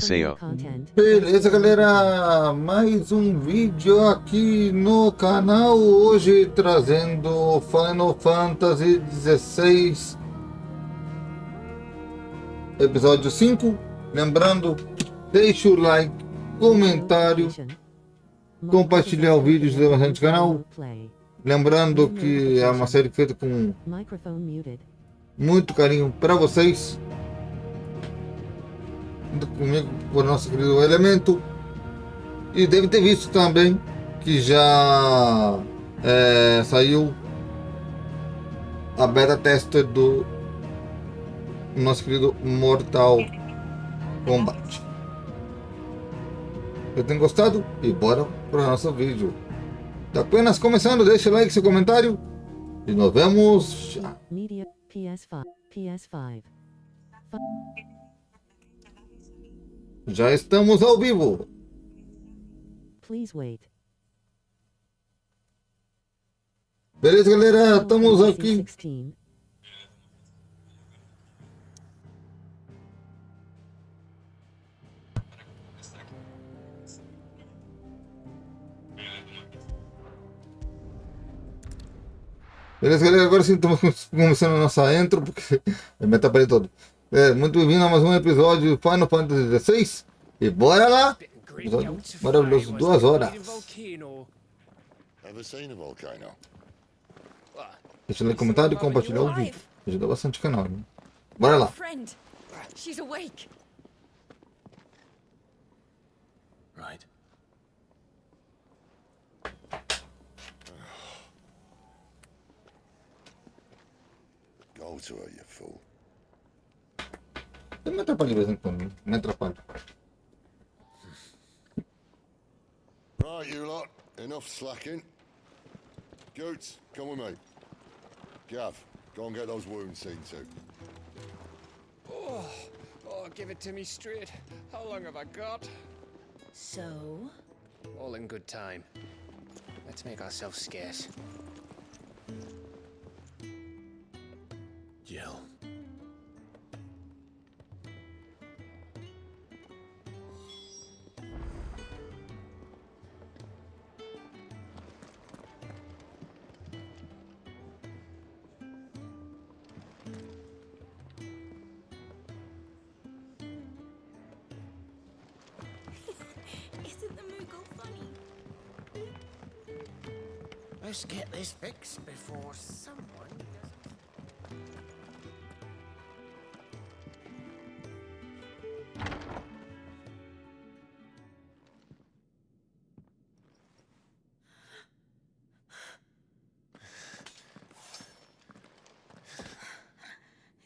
SAO. Beleza, galera, mais um vídeo aqui no canal, hoje trazendo Final Fantasy XVI episódio 5. Lembrando, deixa o like, comentário, compartilhar o vídeo de bastante canal. Lembrando que é uma série feita com muito carinho para vocês. Comigo, por nosso querido Elemento. E deve ter visto também que já saiu a beta tester do nosso querido Mortal Kombat. Eu tenho gostado e bora para o nosso vídeo. Tá apenas começando, deixa o like, seu comentário e nos vemos já. Media PS5. Já estamos ao vivo. Please wait. Beleza, galera? Estamos aqui. 16. Beleza, galera? Agora sim estamos começando a nossa intro, porque eu me atrapalhei todo. Muito bem-vindo a mais um episódio de Final Fantasy XVI. E bora lá! Episódio maravilhoso, 2 horas. Deixa o like, comentário e compartilhar o vídeo. Ajuda bastante o canal, né? Bora lá! She's awake. Right. Go to her, you fool. Eu me atrapalho de vez em quando, me atrapalho. Right, you lot. Enough slacking. Goots, come with me. Gav, go and get those wounds seen to. Oh, give it to me straight. How long have I got? So, All in good time. Let's make ourselves scarce. Jill. Isn't the Moogle funny? Let's get this fixed before someone does.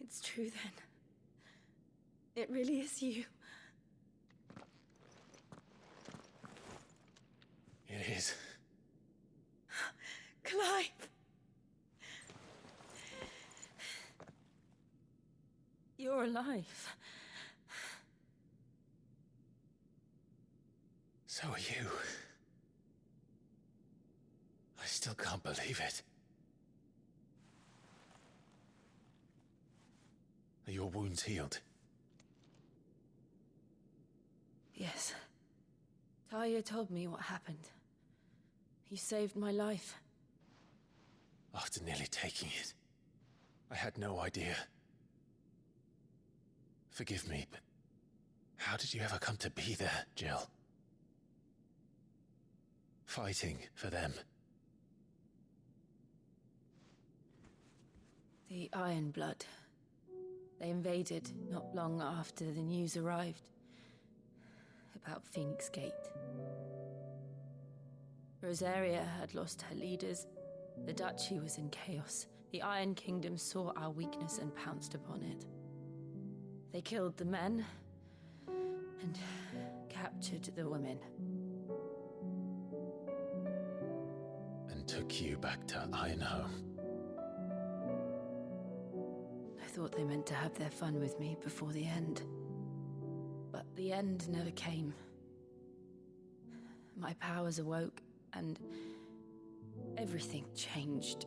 It's true then. It really is you. It is. Clive! You're alive. So are you. I still can't believe it. Are your wounds healed? Yes. Talia told me what happened. You saved my life. After nearly taking it, I had no idea. Forgive me, but how did you ever come to be there, Jill? Fighting for them. The Iron Blood. They invaded not long after the news arrived about Phoenix Gate. Rosaria had lost her leaders. The Duchy was in chaos. The Iron Kingdom saw our weakness and pounced upon it. They killed the men and captured the women. And took you back to Ironhome. I thought they meant to have their fun with me before the end. But the end never came. My powers awoke and everything changed.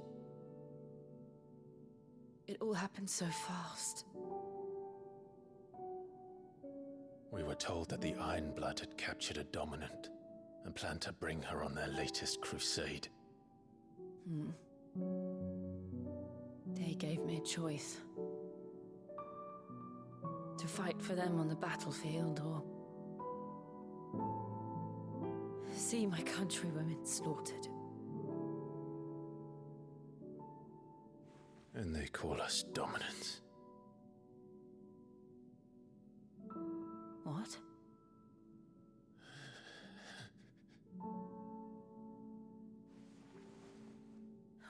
It all happened so fast. We were told that the Ironblood had captured a dominant and planned to bring her on their latest crusade. They gave me a choice. To fight for them on the battlefield or see my countrywomen slaughtered. And they call us dominants. What?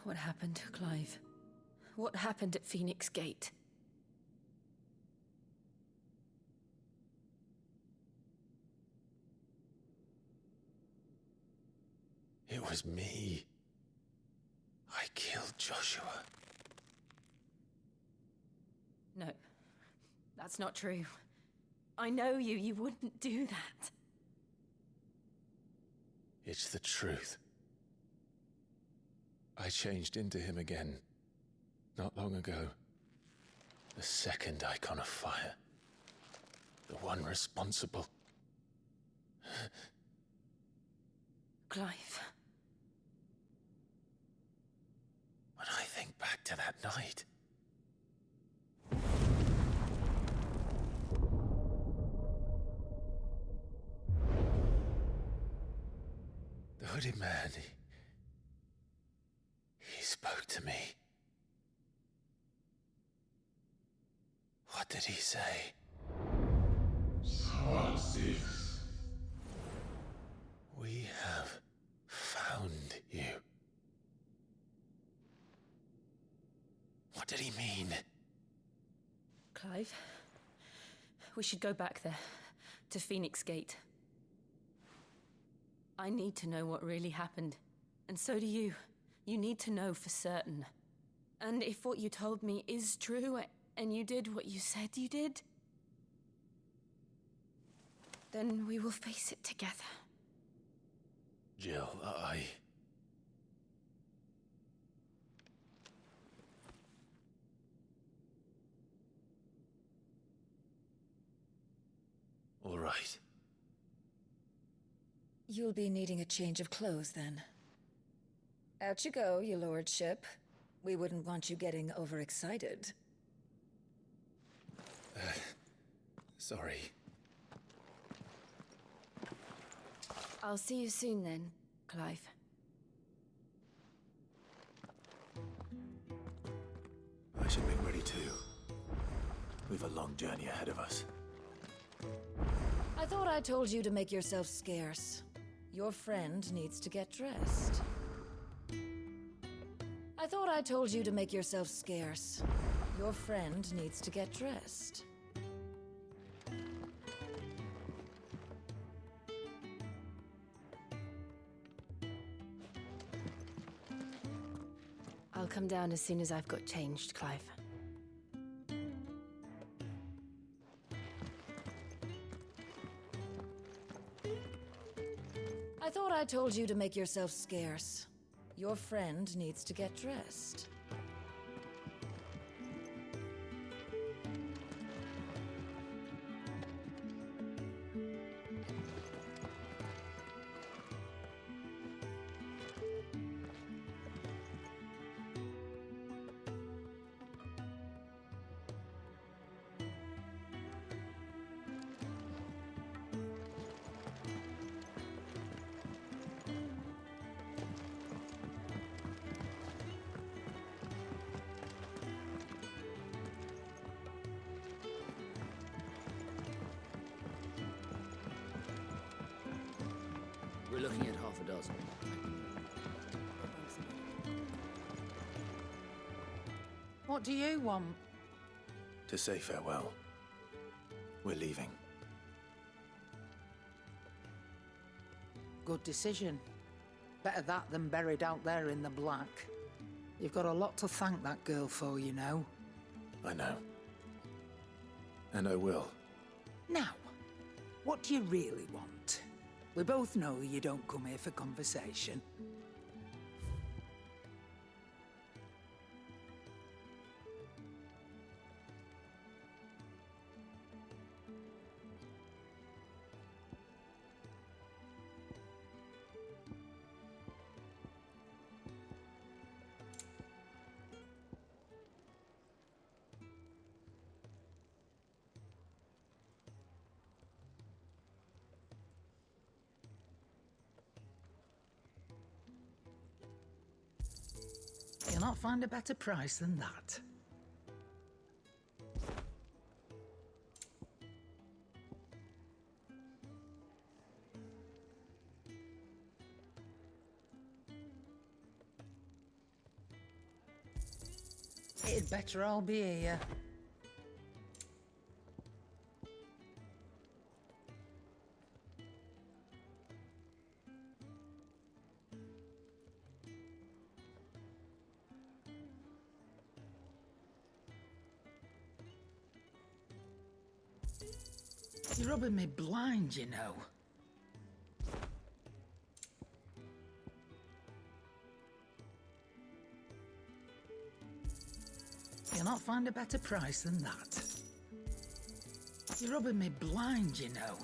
What happened to Clive? What happened at Phoenix Gate? It was me. I killed Joshua. No, that's not true. I know you. You wouldn't do that. It's the truth. I changed into him again, not long ago. The second icon of fire. The one responsible. Clive. When I think back to that night... The hooded man, he spoke to me. What did he say? We have found you. What did he mean? Clive, we should go back there, to Phoenix Gate. I need to know what really happened, and so do you. You need to know for certain. And if what you told me is true, and you did what you said you did, then we will face it together. Jill, All right. You'll be needing a change of clothes then. Out you go, your lordship. We wouldn't want you getting overexcited. Sorry. I'll see you soon then, Clive. I should make ready too. We've a long journey ahead of us. I thought I told you to make yourself scarce. Your friend needs to get dressed. I thought I told you to make yourself scarce. Your friend needs to get dressed. I'll come down as soon as I've got changed, Clive. I thought I told you to make yourself scarce. Your friend needs to get dressed. We're looking at half a dozen. What do you want? To say farewell. We're leaving. Good decision. Better that than buried out there in the black. You've got a lot to thank that girl for, you know. I know. And I will. Now, what do you really want? We both know you don't come here for conversation. not find a better price than that. It'd better all be here. You're rubbing me blind, you know. You'll not find a better price than that. You're rubbing me blind, you know.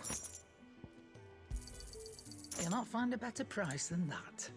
You'll not find a better price than that.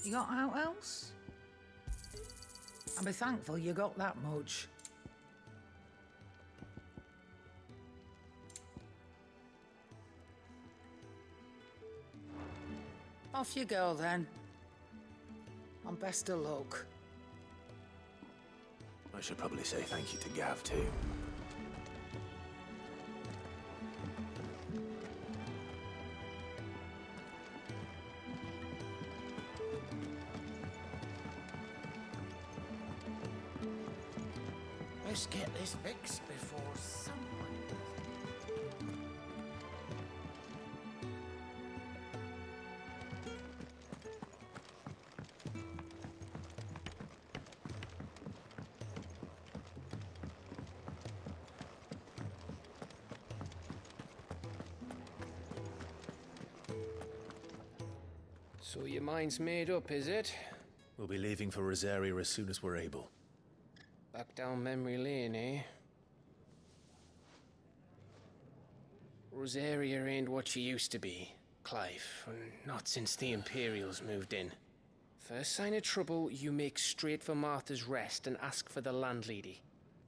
You got out else? I'll be thankful you got that much. Off you go then. And best of luck. I should probably say thank you to Gav, too. Let's get this fixed before someone... So your mind's made up, is it? We'll be leaving for Rosaria as soon as we're able. Back down memory lane, eh? Rosaria ain't what she used to be, Clive. Not since the Imperials moved in. First sign of trouble, you make straight for Martha's Rest and ask for the landlady.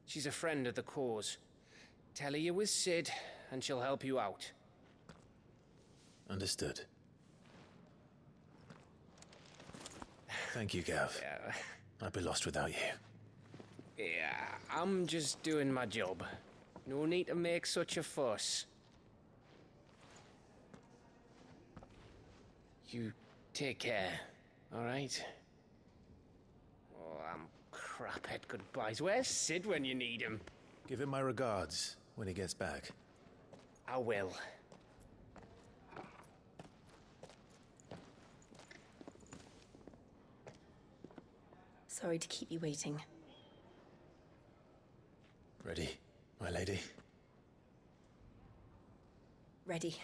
She's a friend of the cause. Tell her you was Sid, and she'll help you out. Understood. Thank you, Gav. Yeah. I'd be lost without you. Yeah, I'm just doing my job. No need to make such a fuss. You take care, all right? Oh, I'm crap at goodbyes. Where's Sid when you need him? Give him my regards when he gets back. I will. Sorry to keep you waiting. Ready, my lady? Ready.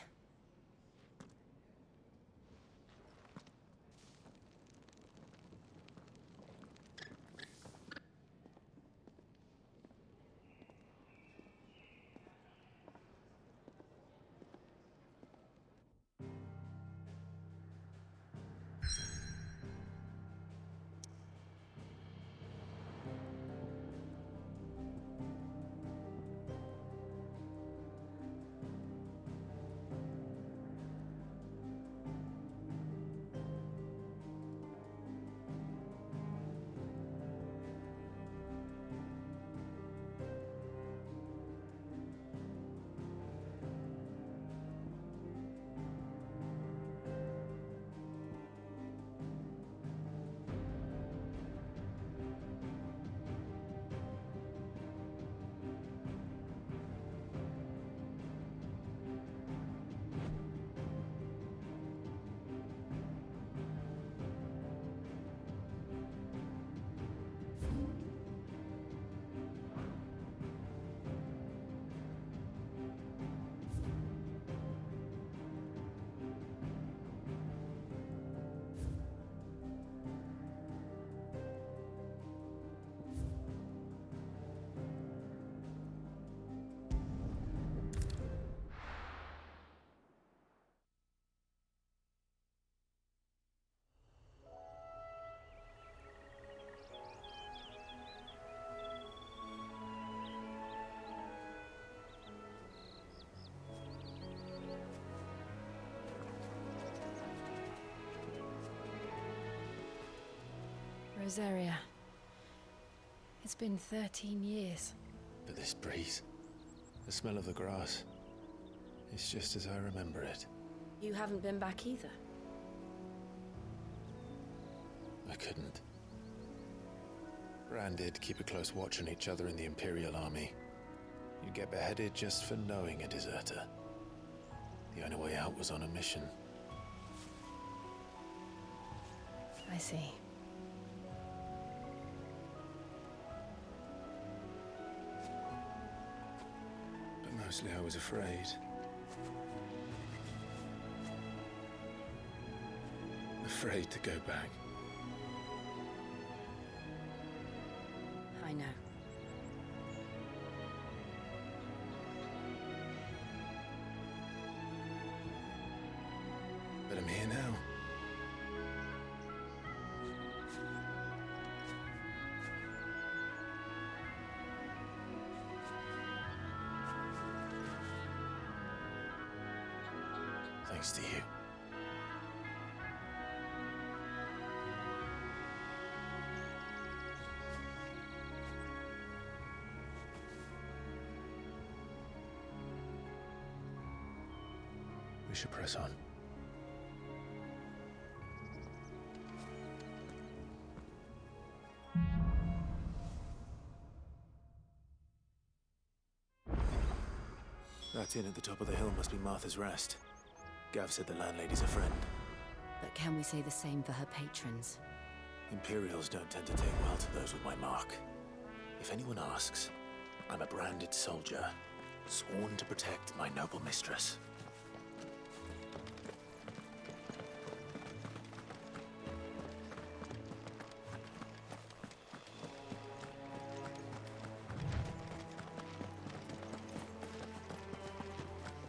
Rosaria. It's been 13 years. But this breeze, the smell of the grass, it's just as I remember it. You haven't been back either. I couldn't. Branded, keep a close watch on each other in the Imperial Army. You'd get beheaded just for knowing a deserter. The only way out was on a mission. I see. But mostly I was afraid. Afraid to go back. I know. But I'm here now. Thanks to you. We should press on. That inn at the top of the hill must be Martha's Rest. Gav said the landlady's a friend. But can we say the same for her patrons? Imperials don't tend to take well to those with my mark. If anyone asks, I'm a branded soldier, sworn to protect my noble mistress.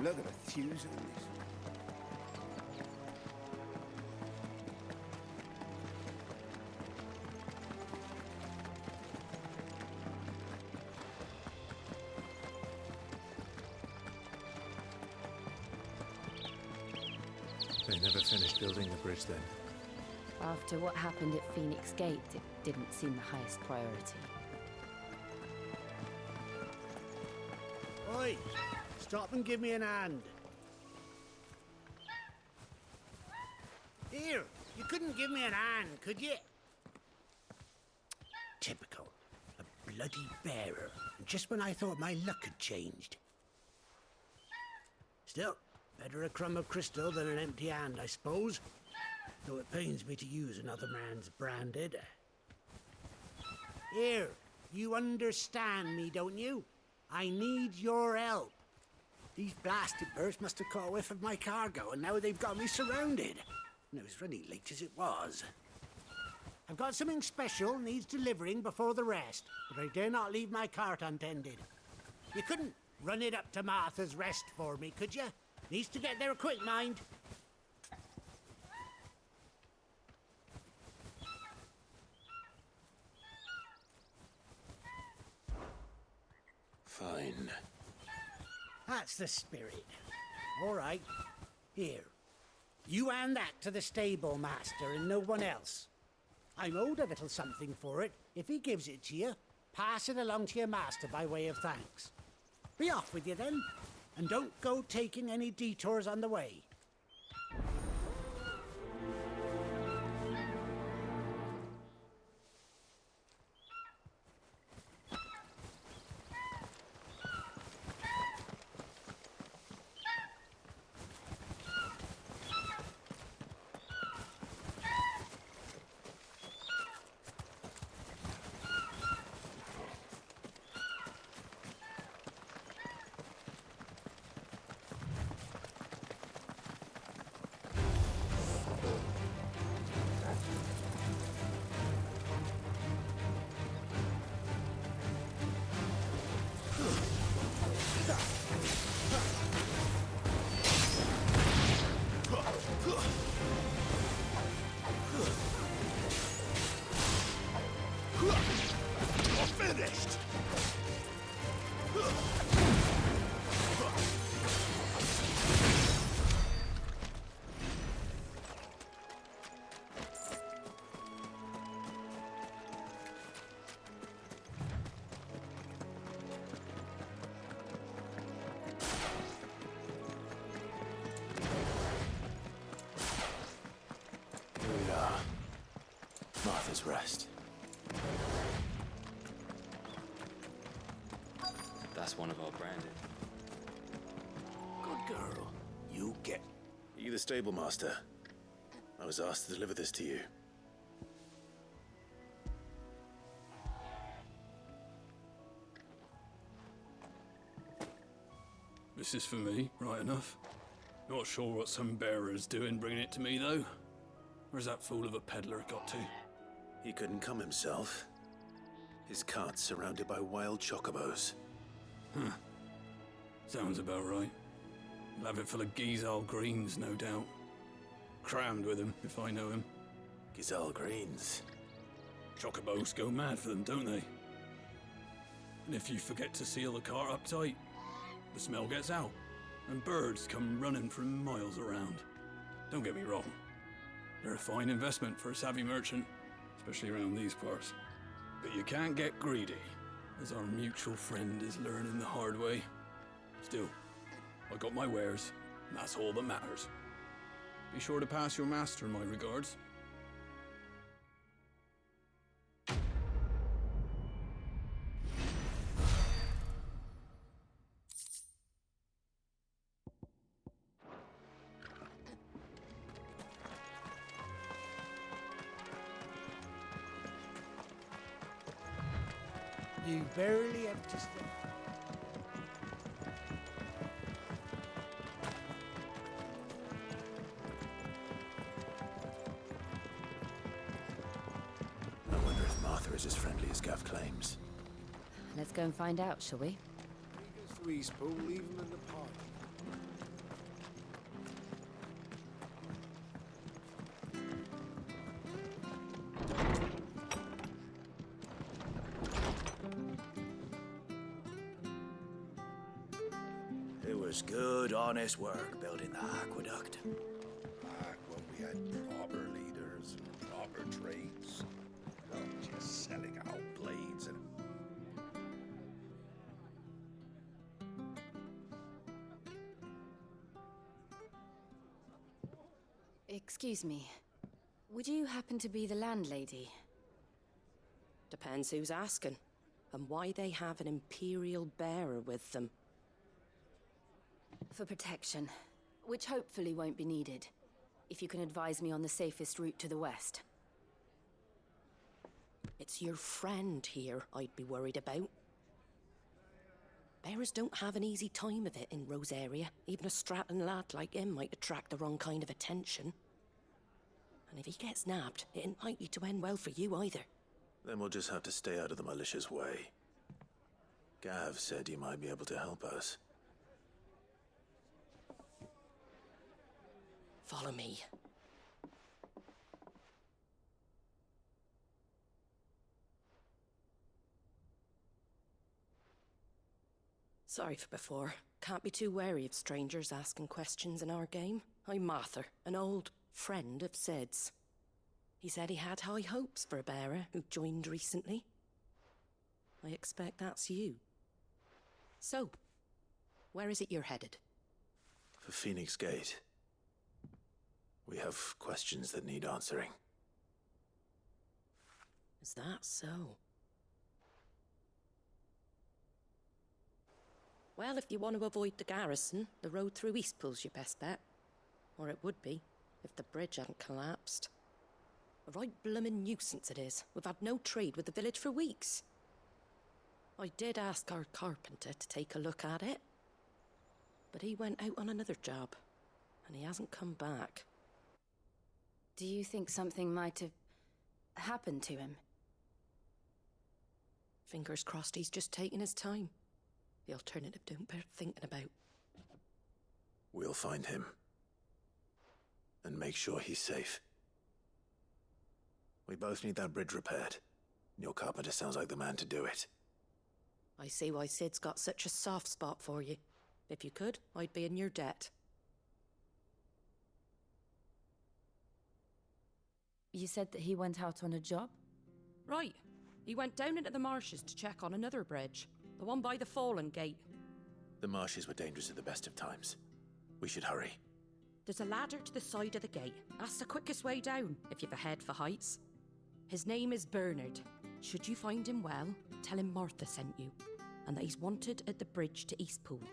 Look at the thews on this. They never finished building the bridge then. After what happened at Phoenix Gate, it didn't seem the highest priority. Oi! Stop and give me an hand. Here, you couldn't give me an hand, could you? Typical. A bloody bearer. Just when I thought my luck had changed. Still, better a crumb of crystal than an empty hand, I suppose. Though it pains me to use another man's branded. Here, you understand me, don't you? I need your help. These blasted birds must have caught a whiff of my cargo, and now they've got me surrounded. And it was running late as it was. I've got something special needs delivering before the rest, but I dare not leave my cart untended. You couldn't run it up to Martha's Rest for me, could you? Needs to get there quick, mind. Fine. That's the spirit. All right. Here. You hand that to the stable master and no one else. I'm owed a little something for it. If he gives it to you, pass it along to your master by way of thanks. Be off with you then, and don't go taking any detours on the way. Martha's Rest. That's one of our branded. Good girl. You get... Are you the stable master? I was asked to deliver this to you. This is for me, right enough. Not sure what some bearer's doing bringing it to me, though. Where's that fool of a peddler got to? He couldn't come himself. His cart's surrounded by wild chocobos. Huh. Sounds about right. He'll have it full of Gizal greens, no doubt. Crammed with him, if I know him. Gizal greens. Chocobos go mad for them, don't they? And if you forget to seal the cart up tight, the smell gets out, and birds come running from miles around. Don't get me wrong. They're a fine investment for a savvy merchant, especially around these parts. But you can't get greedy, as our mutual friend is learning the hard way. Still, I got my wares, and that's all that matters. Be sure to pass your master my regards. You barely have to step. I wonder if Martha is as friendly as Gav claims. Let's go and find out, shall we? Take us to Eastpool, leave him in the park. It was good, honest work building the aqueduct. Back when we had proper leaders and proper trades. Not just selling out blades and... Excuse me. Would you happen to be the landlady? Depends who's asking, and why they have an Imperial bearer with them. For protection, which hopefully won't be needed. If you can advise me on the safest route to the west. It's your friend here I'd be worried about. Bearers don't have an easy time of it in Rose area. Even a Stratton lad like him might attract the wrong kind of attention. And if he gets nabbed, it ain't likely to end well for you either. Then we'll just have to stay out of the malicious way. Gav said he might be able to help us. Follow me. Sorry for before. Can't be too wary of strangers asking questions in our game. I'm Martha, an old friend of Sid's. He said he had high hopes for a bearer who joined recently. I expect that's you. So, where is it you're headed? For Phoenix Gate. We have questions that need answering. Is that so? Well, if you want to avoid the garrison, the road through Eastpool's your best bet. Or it would be, if the bridge hadn't collapsed. A right bloomin' nuisance it is. We've had no trade with the village for weeks. I did ask our carpenter to take a look at it. But he went out on another job, and he hasn't come back. Do you think something might have happened to him? Fingers crossed he's just taking his time. The alternative don't bear thinking about. We'll find him. And make sure he's safe. We both need that bridge repaired. Your carpenter sounds like the man to do it. I see why Sid's got such a soft spot for you. If you could, I'd be in your debt. You said that he went out on a job? Right. He went down into the marshes to check on another bridge. The one by the Fallen Gate. The marshes were dangerous at the best of times. We should hurry. There's a ladder to the side of the gate. That's the quickest way down, if you've a head for heights. His name is Bernard. Should you find him well, tell him Martha sent you, and that he's wanted at the bridge to Eastpool.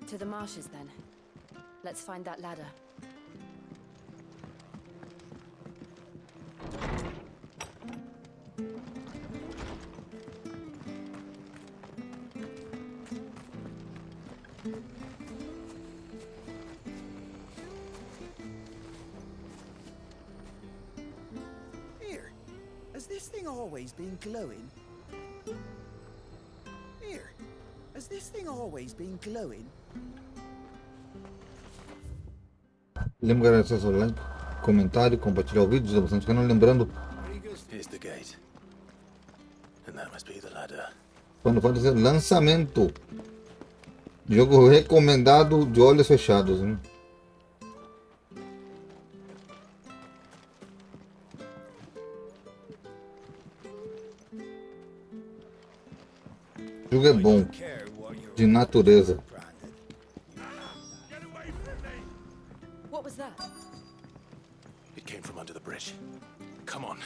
To the marshes, then. Let's find that ladder. Here, has this thing always been glowing? Here, has this thing always been glowing? Lembra de acessar o like, comentário, compartilhar o vídeo, inscrever no canal. Lembrando, Here's the gate. And that must be the ladder. quando for dizer lançamento, jogo recomendado de olhos fechados, né? O jogo é bom, de natureza. What was that? It came from under the bridge. Come on.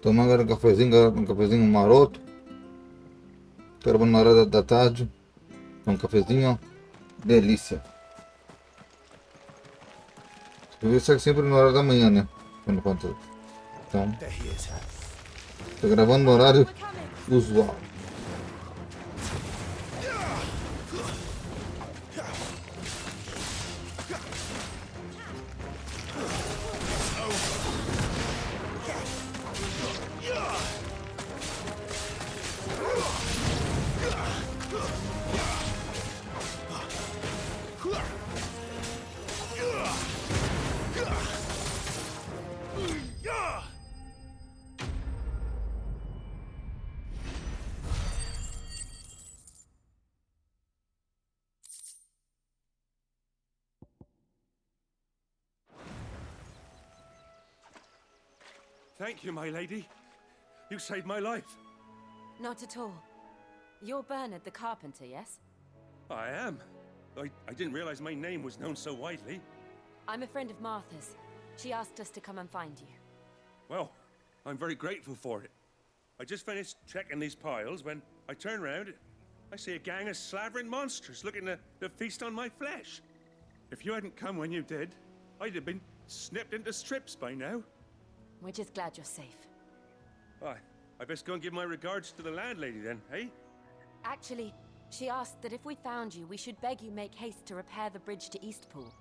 Tomar agora um cafezinho maroto. Quero na hora da tarde. Um cafezinho, ó. Delícia. Eu segue sempre na hora da manhã, né? Então, tô gravando no horário usual. Thank you, my lady. You saved my life. Not at all. You're Bernard the carpenter, yes? I am. I didn't realize my name was known so widely. I'm a friend of Martha's. She asked us to come and find you. Well, I'm very grateful for it. I just finished checking these piles when I turn around. I see a gang of slavering monsters looking to feast on my flesh. If you hadn't come when you did, I'd have been snipped into strips by now. We're just glad you're safe. I best go and give my regards to the landlady then, eh? Actually, she asked that if we found you, we should beg you make haste to repair the bridge to Eastpool.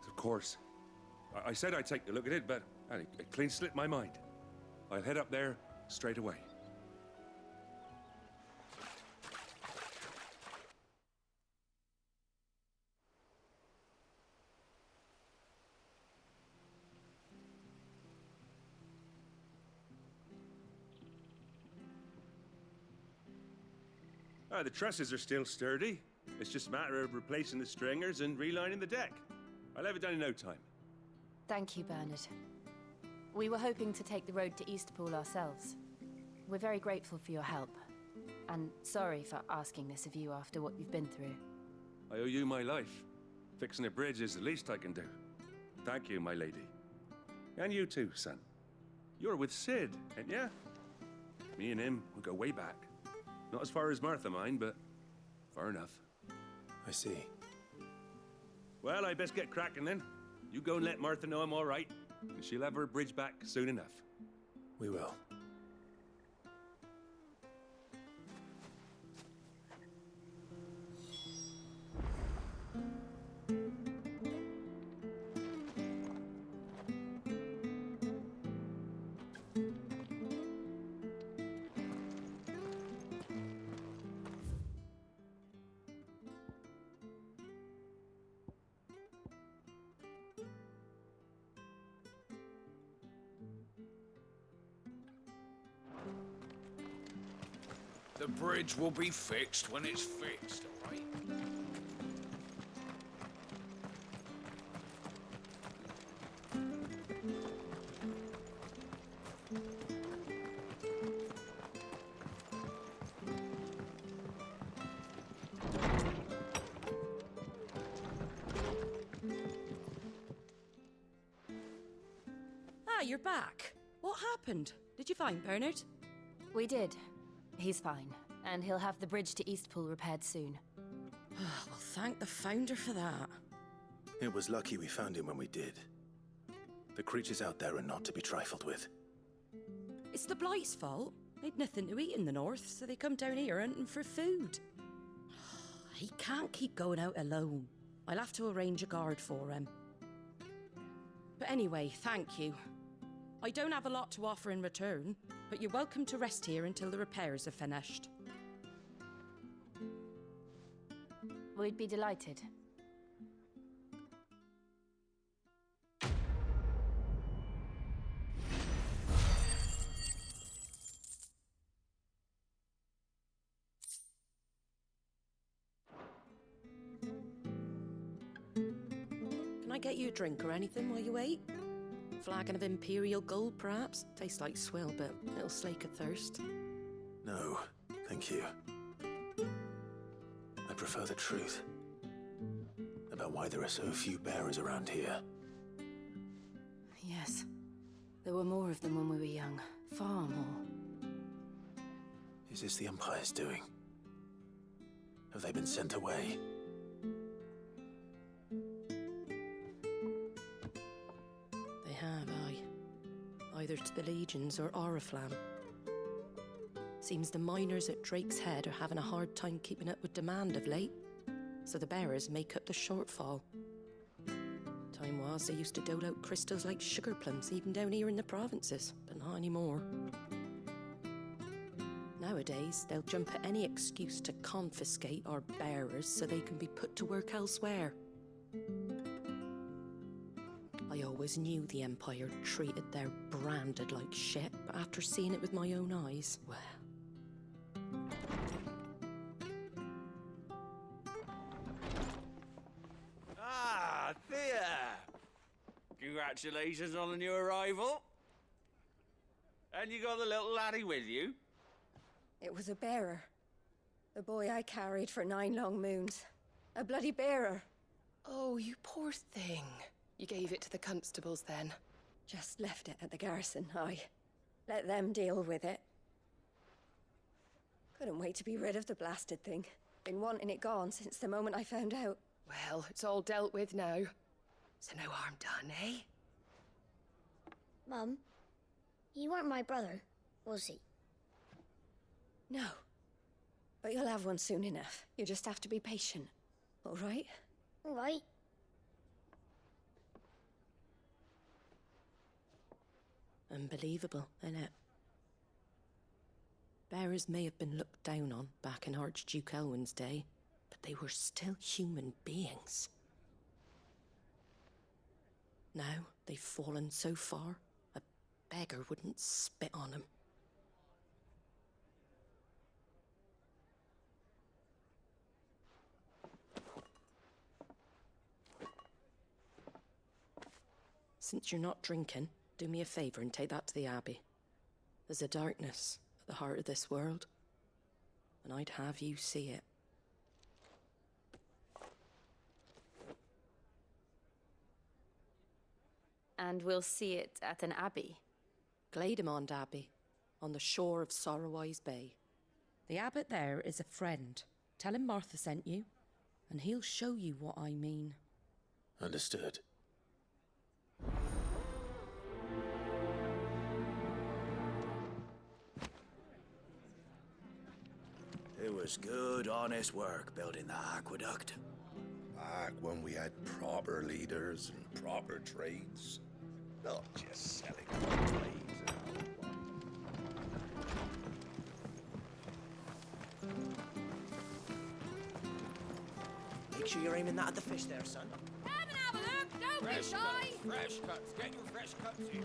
Of course. I said I'd take a look at it, but it clean slipped my mind. I'll head up there straight away. The trusses are still sturdy. It's just a matter of replacing the stringers and relining the deck. I'll have it done in no time. Thank you, Bernard. We were hoping to take the road to Eastpool ourselves. We're very grateful for your help. And sorry for asking this of you after what you've been through. I owe you my life. Fixing a bridge is the least I can do. Thank you, my lady. And you too, son. You're with Sid, ain't ya? Me and him will go way back. Not as far as Martha, mind, but far enough. I see. Well, I best get cracking then. You go and let Martha know I'm all right, and she'll have her bridge back soon enough. We will. The bridge will be fixed when it's fixed, all right? Ah, you're back. What happened? Did you find Bernard? We did. He's fine, and he'll have the bridge to Eastpool repaired soon. Well, thank the Founder for that. It was lucky we found him when we did. The creatures out there are not to be trifled with. It's the Blight's fault. They'd nothing to eat in the north, so they come down here hunting for food. He can't keep going out alone. I'll have to arrange a guard for him. But anyway, thank you. I don't have a lot to offer in return, but you're welcome to rest here until the repairs are finished. We'd be delighted. Can I get you a drink or anything while you wait? Flagon of Imperial Gold, perhaps? Tastes like swill, but it'll slake a thirst. No, thank you. I prefer the truth. About why there are so few bearers around here. Yes. There were more of them when we were young. Far more. Is this the Empire's doing? Have they been sent away? They have, aye. Either to the Legions or Oriflamme. Seems the miners at Drake's Head are having a hard time keeping up with demand of late, so the bearers make up the shortfall. Time was they used to dole out crystals like sugar plums even down here in the provinces, but not anymore. Nowadays, they'll jump at any excuse to confiscate our bearers so they can be put to work elsewhere. I always knew the Empire treated their branded like shit, but after seeing it with my own eyes, well... Ah, Thea! Congratulations on the new arrival. And you got the little laddie with you? It was a bearer. The boy I carried for 9 long moons. A bloody bearer. Oh, you poor thing. You gave it to the constables then? Just left it at the garrison, aye. Let them deal with it. Couldn't wait to be rid of the blasted thing. Been wanting it gone since the moment I found out. Well, it's all dealt with now. So no harm done, eh? Mum, you weren't my brother, was he? No. But you'll have one soon enough. You just have to be patient. All right? All right. Unbelievable, innit? Bearers may have been looked down on back in Archduke Elwin's day, but they were still human beings. Now they've fallen so far, a beggar wouldn't spit on them. Since you're not drinking, do me a favor and take that to the Abbey. There's a darkness at the heart of this world, and I'd have you see it. And we'll see it at an abbey? Glademond Abbey, on the shore of Sorrowwise Bay. The abbot there is a friend. Tell him Martha sent you, and he'll show you what I mean. Understood. It was good, honest work building the aqueduct. Back when we had proper leaders and proper trades. Not just selling blades out. Make sure you're aiming that at the fish there, son. Come and have a look, don't be shy! Fresh cuts. Get your fresh cuts here.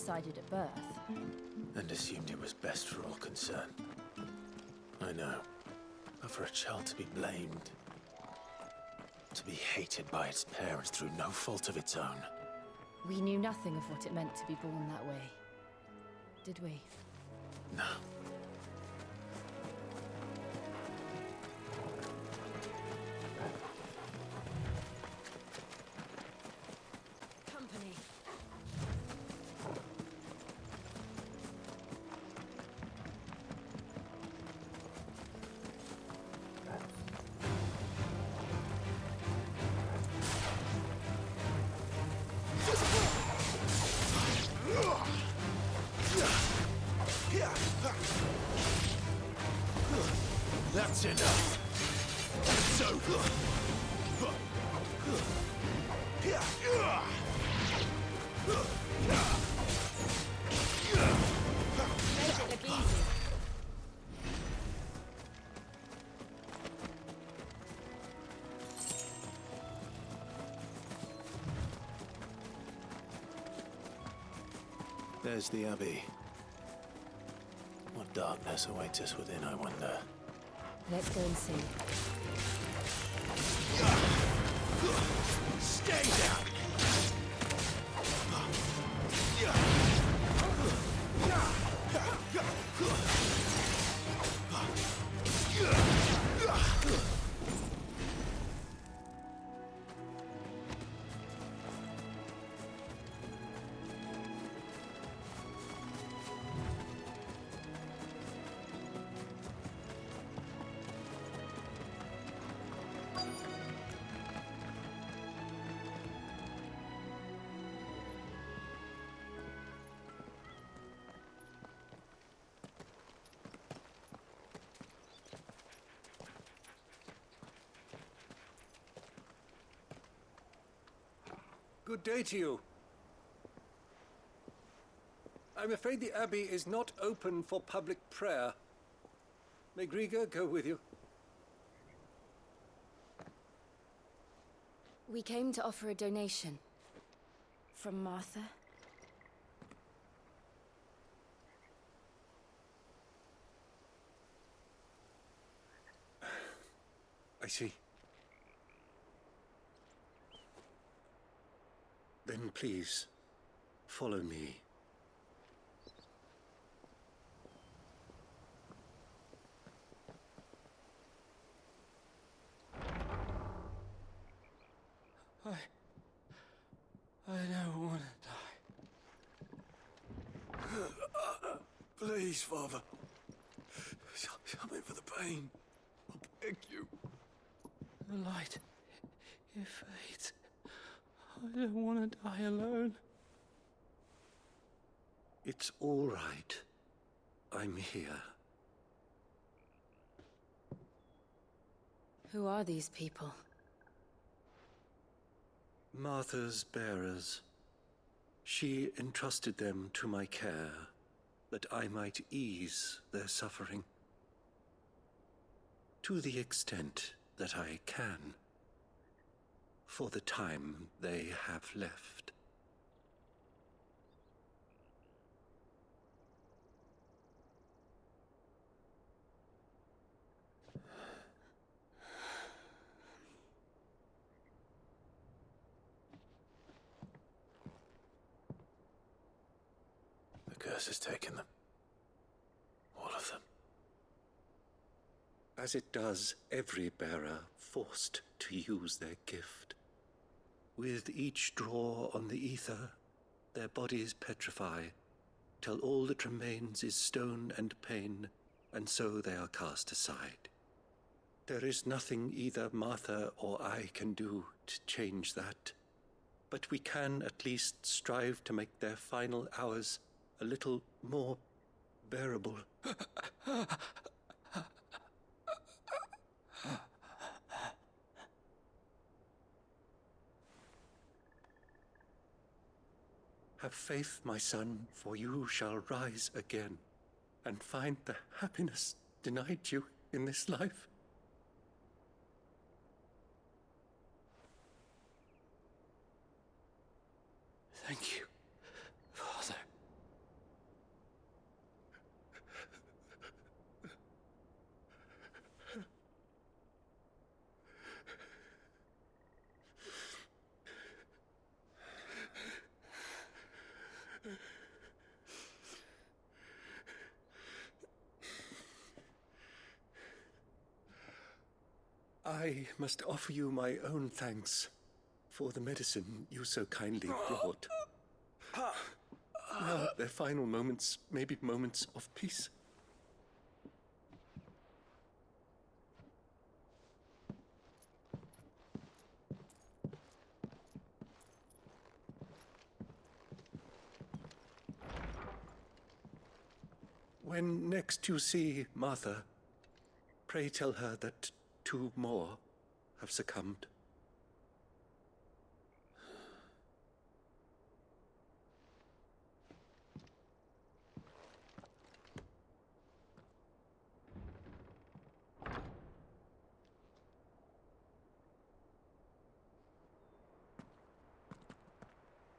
decided at birth. And assumed it was best for all concerned. I know. But for a child to be blamed, to be hated by its parents through no fault of its own. We knew nothing of what it meant to be born that way. Did we? No. Company. That's enough. It's over. Made it look easy. There's the Abbey. What darkness awaits us within, I wonder. Let's go and see. Stay down! Good day to you. I'm afraid the Abbey is not open for public prayer. May Griga go with you? We came to offer a donation. From Martha. I see. Then please, follow me. I don't want to die. Please, Father. Something for the pain. I beg you. The light, it fades. I don't want to die alone. It's all right. I'm here. Who are these people? Martha's bearers. She entrusted them to my care, that I might ease their suffering. To the extent that I can. For the time they have left. The curse has taken them. All of them. As it does every bearer forced to use their gift. With each draw on the ether, their bodies petrify, till all that remains is stone and pain, and so they are cast aside. There is nothing either Martha or I can do to change that, but we can at least strive to make their final hours a little more bearable. Have faith, my son, for you shall rise again, and find the happiness denied you in this life. Thank you, Father. I must offer you my own thanks for the medicine you so kindly brought. Now, their final moments may be moments of peace. When next you see Martha, pray tell her that 2 more have succumbed.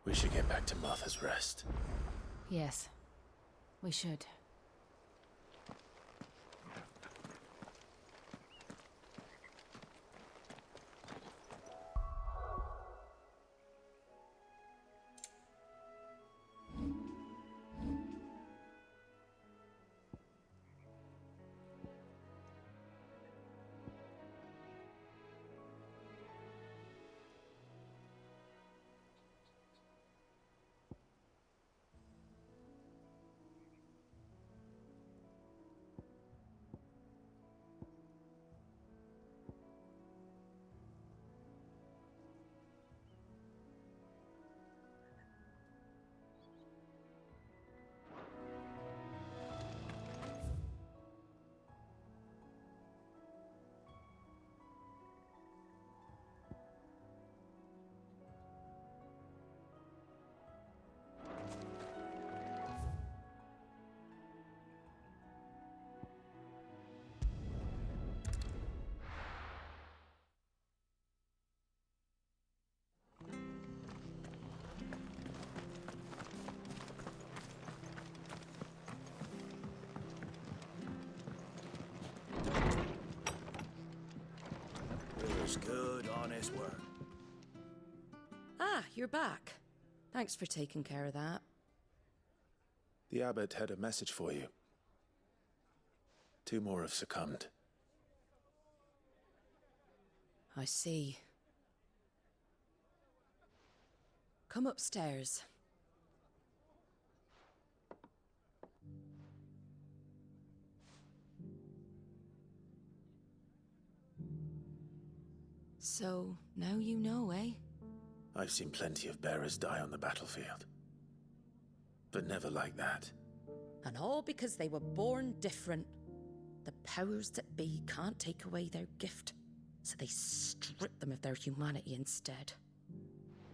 We should get back to Martha's Rest. Yes, we should. Good, honest work. Ah, you're back. Thanks for taking care of that. The abbot had a message for you. 2 more have succumbed. I see. Come upstairs. So, now you know, eh? I've seen plenty of bearers die on the battlefield. But never like that. And all because they were born different. The powers that be can't take away their gift, so they strip them of their humanity instead.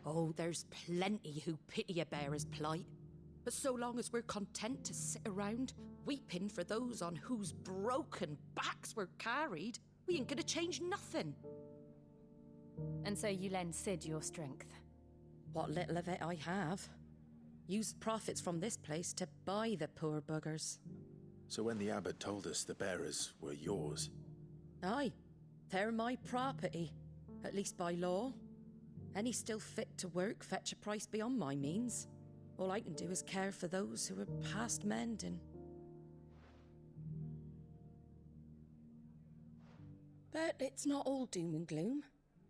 Oh, there's plenty who pity a bearer's plight. But so long as we're content to sit around, weeping for those on whose broken backs we're carried, we ain't gonna change nothing. And so you lend Sid your strength? What little of it I have. Used profits from this place to buy the poor buggers. So when the abbot told us the bearers were yours... Aye, they're my property, at least by law. Any still fit to work fetch a price beyond my means. All I can do is care for those who are past mending. But it's not all doom and gloom.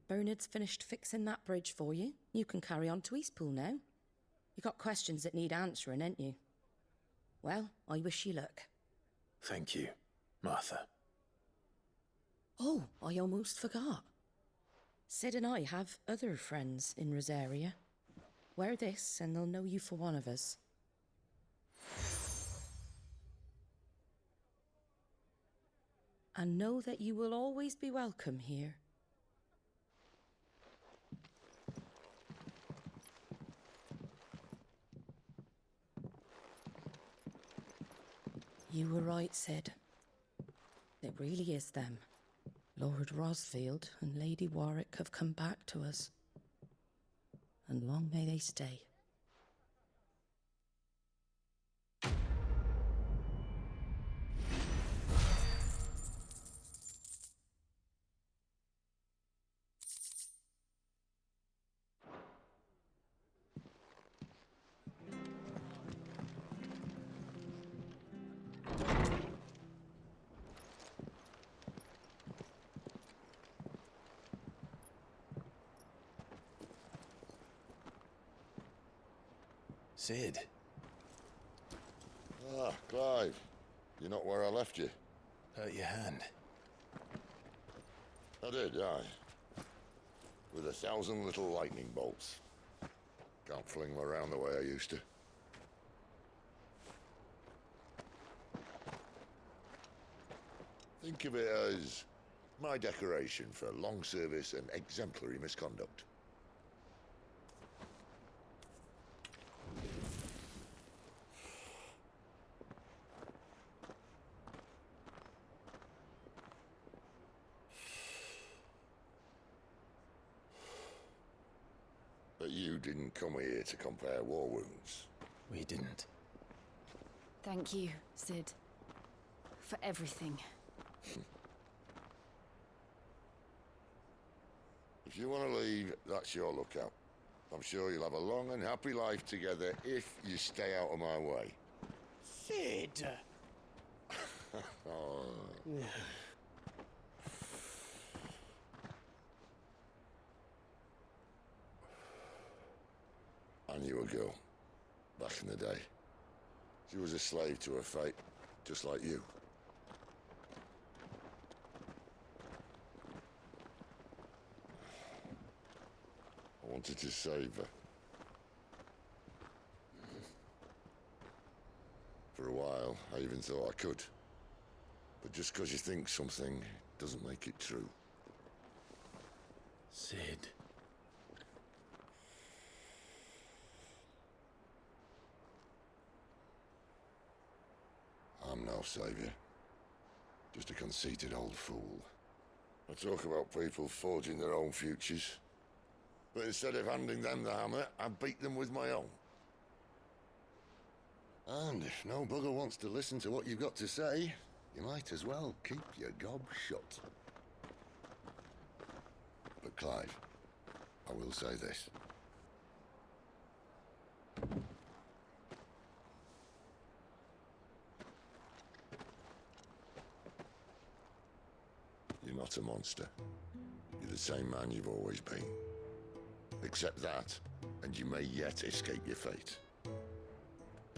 Bernard's finished fixing that bridge for you. You can carry on to Eastpool now. You got questions that need answering, ain't you? Well, I wish you luck. Thank you, Martha. Oh, I almost forgot. Sid and I have other friends in Rosaria. Wear this and they'll know you for one of us. And know that you will always be welcome here. You were right, Sid. It really is them. Lord Rosfield and Lady Warwick have come back to us. And long may they stay. Sid. Ah, Clive. You're not where I left you. Hurt your hand. I did, aye. With 1,000 little lightning bolts. Can't fling them around the way I used to. Think of it as my decoration for long service and exemplary misconduct. But you didn't come here to compare war wounds. We didn't. Thank you, Sid. For everything. If you want to leave, that's your lookout. I'm sure you'll have a long and happy life together if you stay out of my way. Sid! Oh. I knew a girl, back in the day. She was a slave to her fate, just like you. I wanted to save her. For a while, I even thought I could. But just because you think something doesn't make it true. Sid. I'm no savior. Just a conceited old fool. I talk about people forging their own futures. But instead of handing them the hammer, I beat them with my own. And if no bugger wants to listen to what you've got to say, you might as well keep your gob shut. But Clive, I will say this. You're not a monster. You're the same man you've always been. Accept that, and you may yet escape your fate.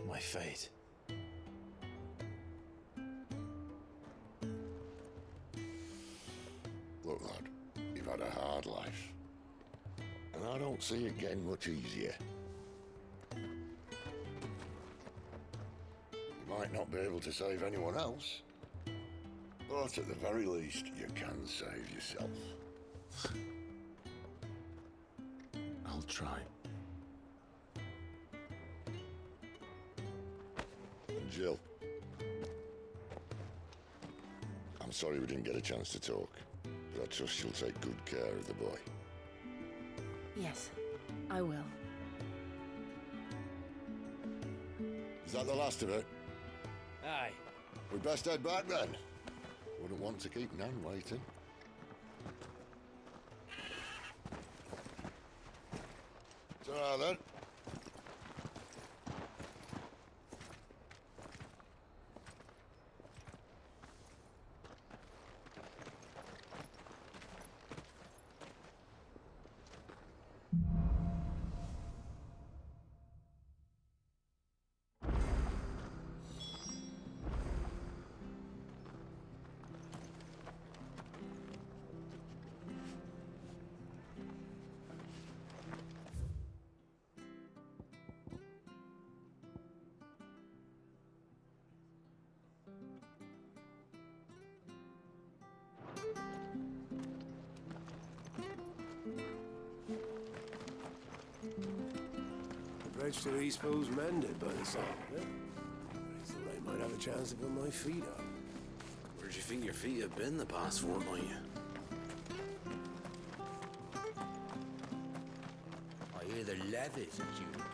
My fate? Look, lad, you've had a hard life. And I don't see it getting much easier. You might not be able to save anyone else, but at the very least, you can save yourself. I'll try. And Jill, I'm sorry we didn't get a chance to talk, but I trust she'll take good care of the boy. Yes, I will. Is that the last of it? Aye. We best head back then. Wouldn't want to keep Nan waiting. Ta-ra then. Bridge to East Pool's mended by the sound of it. I thought I might have a chance to put my feet up. Where'd you think your feet have been the past fortnight? I hear the levies are due to go up.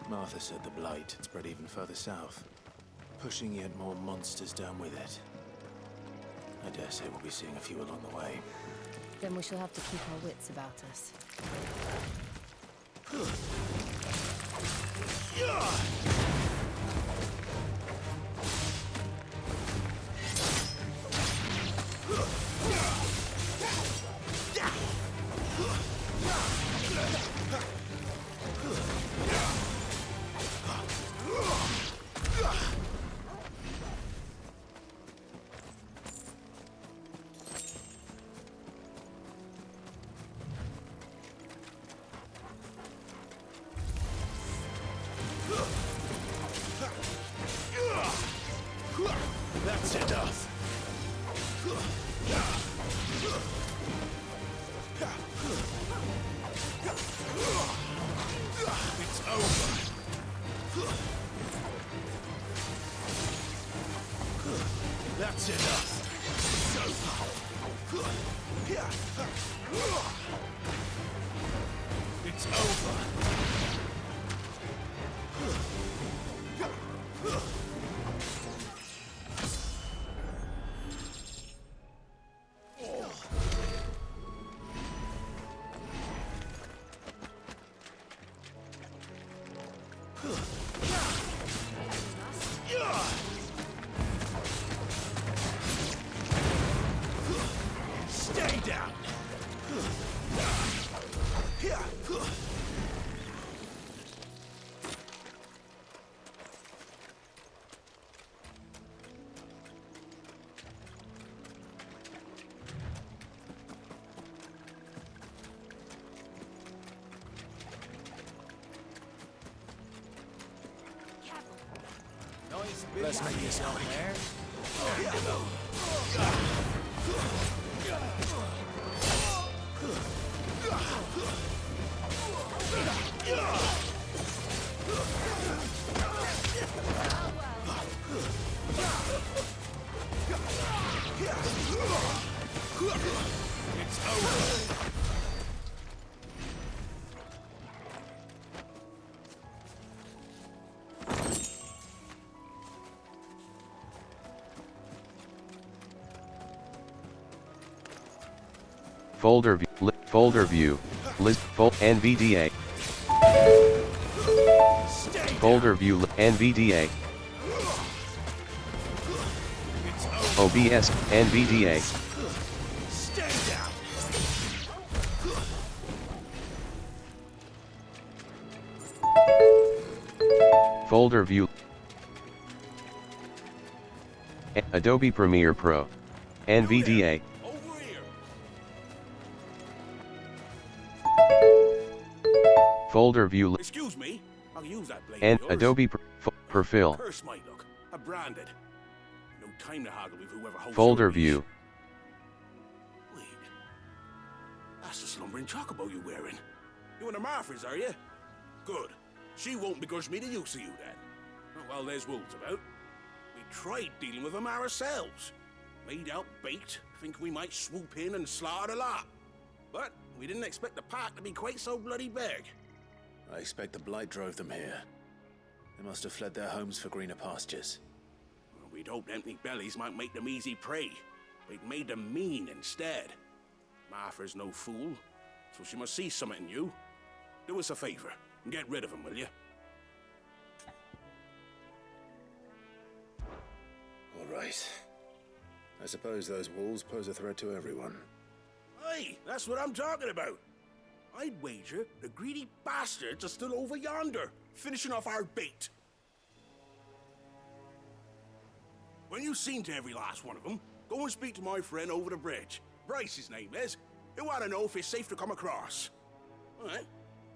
Martha said the blight had spread even further south, pushing yet more monsters down with it. I dare say we'll be seeing a few along the way. Then we shall have to keep our wits about us. That's enough. It's over. Stay down. Let's make this out there. It's over. Folder view, list, NVDA. Folder view, NVDA. OBS, NVDA. Stay down. Folder view. Adobe Premiere Pro. NVDA. Folder view. Excuse me. I'll use that blade. And of yours. Adobe Profile. Curse my luck. I'm branded. No time to haggle with whoever holds Folder your view. Wait. That's the slumbering chocobo you're wearing. You and the Marfers, are you? Good. She won't begrudge me the use of you then. Oh, well, there's wolves about. We tried dealing with them ourselves. Made out baked, think we might swoop in and slaughter the lot. But we didn't expect the pack to be quite so bloody big. I expect the blight drove them here. They must have fled their homes for greener pastures. Well, we'd hoped empty bellies might make them easy prey. But it made them mean instead. Martha's no fool, so she must see something in you. Do us a favor and get rid of them, will you? All right. I suppose those wolves pose a threat to everyone. Hey, that's what I'm talking about. I'd wager the greedy bastards are still over yonder, finishing off our bait. When you've seen to every last one of them, go and speak to my friend over the bridge. Bryce, his name is. He'll want to know if it's safe to come across. All right,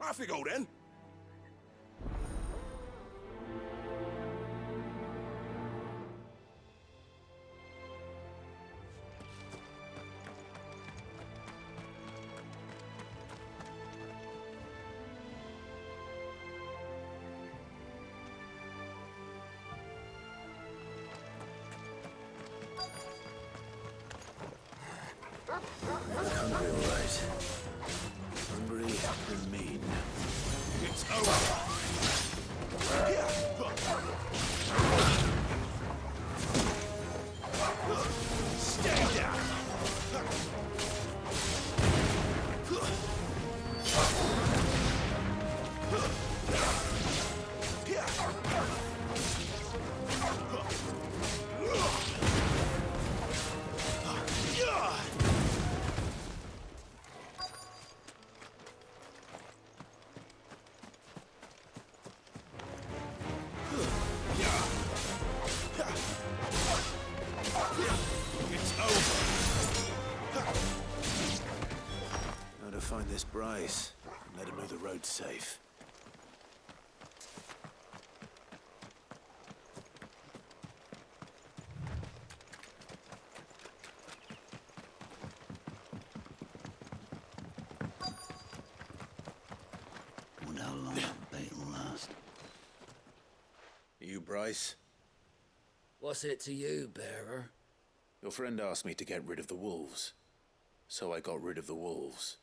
off you go then. Hungry, all right. Hungry and mean. It's over. Stay down. Now to find this Bryce and let him know the road's safe. Wonder how long that bait will last. Bryce. What's it to you, bearer? Your friend asked me to get rid of the wolves, so I got rid of the wolves.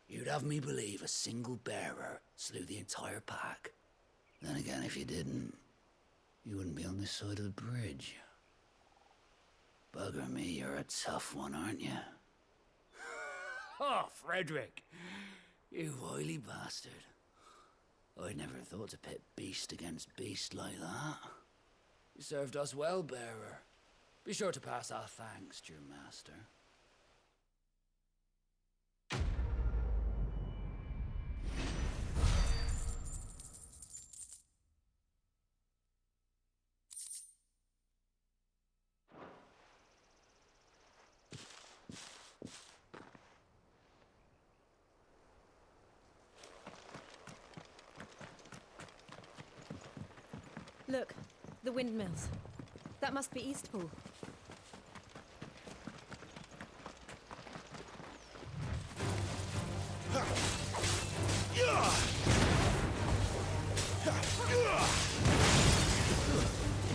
You'd have me believe a single bearer slew the entire pack. Then again, if you didn't, you wouldn't be on this side of the bridge. Bugger me, you're a tough one, aren't you? Oh, Frederick! You wily bastard. I'd never thought to pit beast against beast like that. You served us well, bearer. Be sure to pass our thanks to your master. Look, the windmills. That must be Eastpool.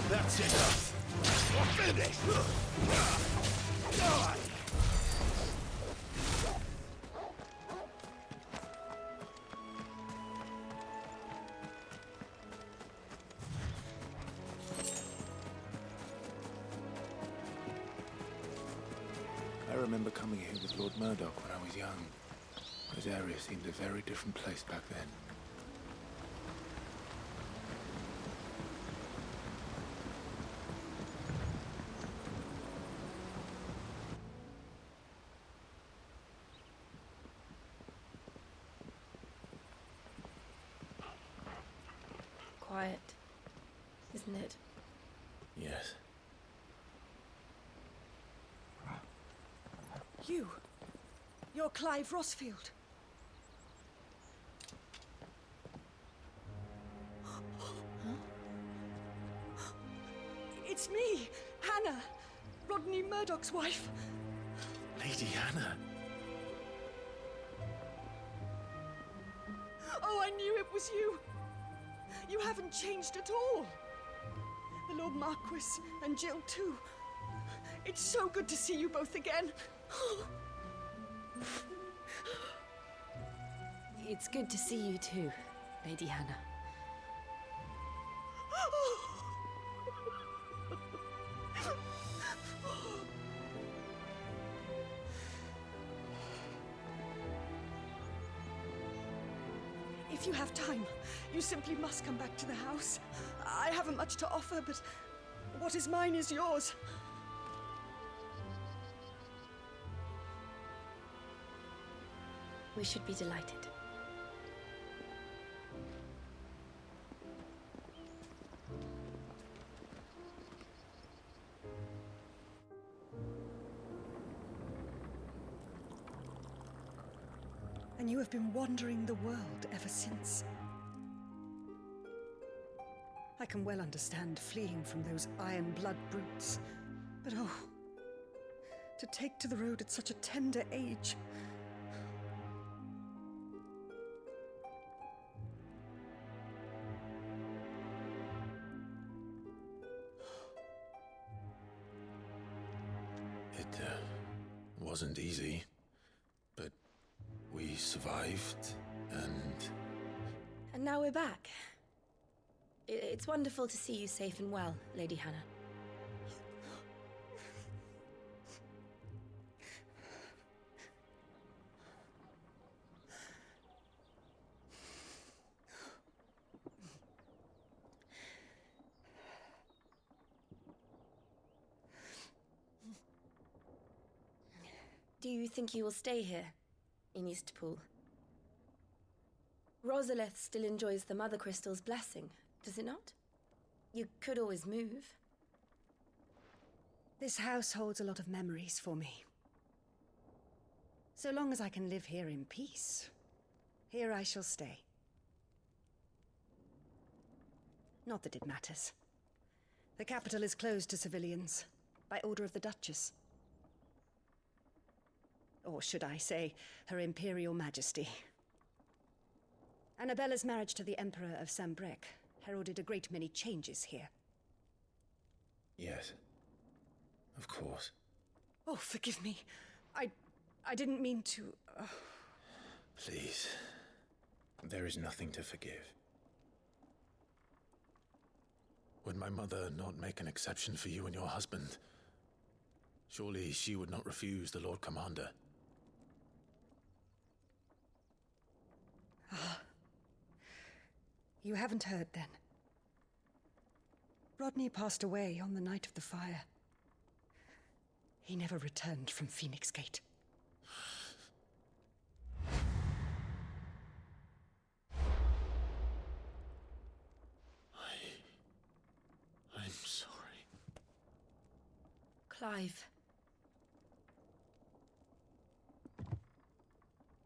That's enough. We're finished. I remember coming here with Lord Murdoch when I was young. This area seemed a very different place back then. Quiet, isn't it? Yes. You're Clive Rossfield. It's me, Hannah, Rodney Murdoch's wife. Lady Hannah. Oh, I knew it was you. You haven't changed at all. The Lord Marquis and Jill too. It's so good to see you both again. It's good to see you too, Lady Hannah. If you have time, you simply must come back to the house. I haven't much to offer, but what is mine is yours. We should be delighted. And you have been wandering the world ever since. I can well understand fleeing from those iron blood brutes, but oh, to take to the road at such a tender age. It wasn't easy, but we survived, and... And now we're back. It's wonderful to see you safe and well, Lady Hannah. Do you think you will stay here, in Eastpool? Rosalith still enjoys the Mother Crystal's blessing, does it not? You could always move. This house holds a lot of memories for me. So long as I can live here in peace, here I shall stay. Not that it matters. The capital is closed to civilians, by order of the Duchess. Or should I say, Her Imperial Majesty. Annabella's marriage to the Emperor of Sambrec heralded a great many changes here. Yes. Of course. Oh, forgive me. I didn't mean to... Please. There is nothing to forgive. Would my mother not make an exception for you and your husband? Surely she would not refuse the Lord Commander. Ah. You haven't heard, then. Rodney passed away on the night of the fire. He never returned from Phoenix Gate. I'm sorry. Clive.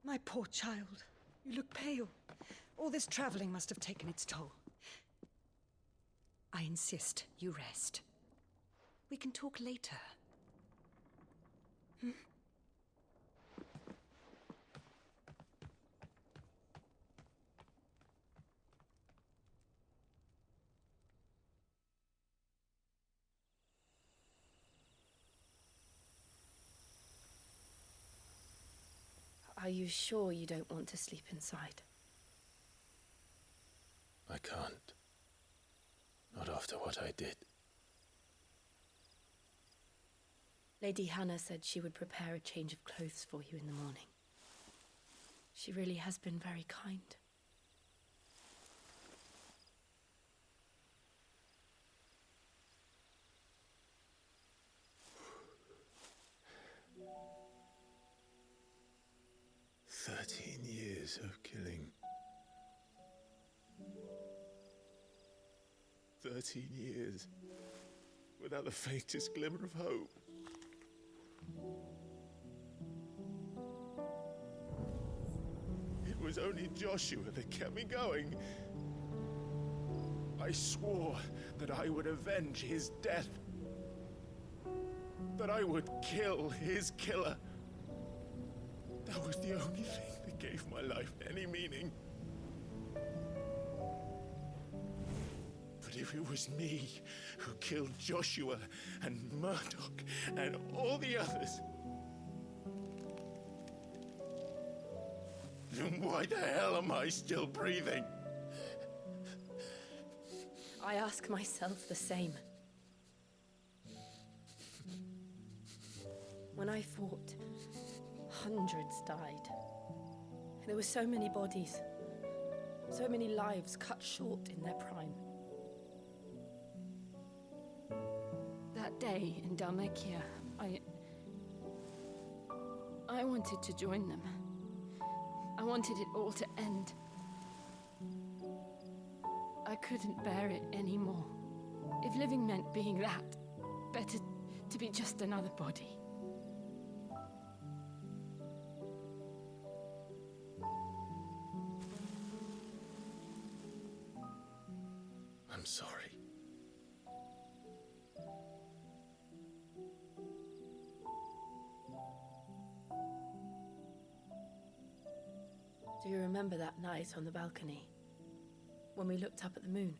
My poor child. You look pale. All this traveling must have taken its toll. I insist you rest. We can talk later. Hmm? Are you sure you don't want to sleep inside? I can't. Not after what I did. Lady Hannah said she would prepare a change of clothes for you in the morning. She really has been very kind. Years of killing. 13 years without the faintest glimmer of hope. It was only Joshua that kept me going. I swore that I would avenge his death. That I would kill his killer. That was the only thing that gave my life any meaning. But if it was me who killed Joshua and Murdoch and all the others, then why the hell am I still breathing? I ask myself the same. When I fought, hundreds died. There were so many bodies, so many lives cut short in their prime. That day in Dalmekia, I wanted to join them. I wanted it all to end. I couldn't bear it anymore. If living meant being that, better to be just another body. I'm sorry. Do you remember that night on the balcony, when we looked up at the moon?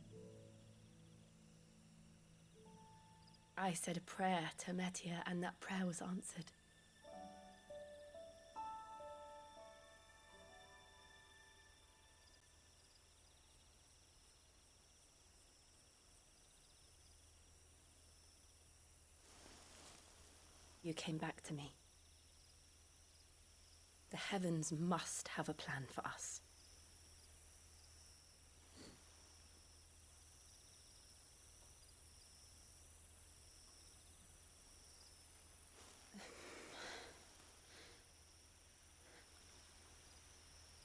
I said a prayer to Metia, and that prayer was answered. You came back to me. The heavens must have a plan for us.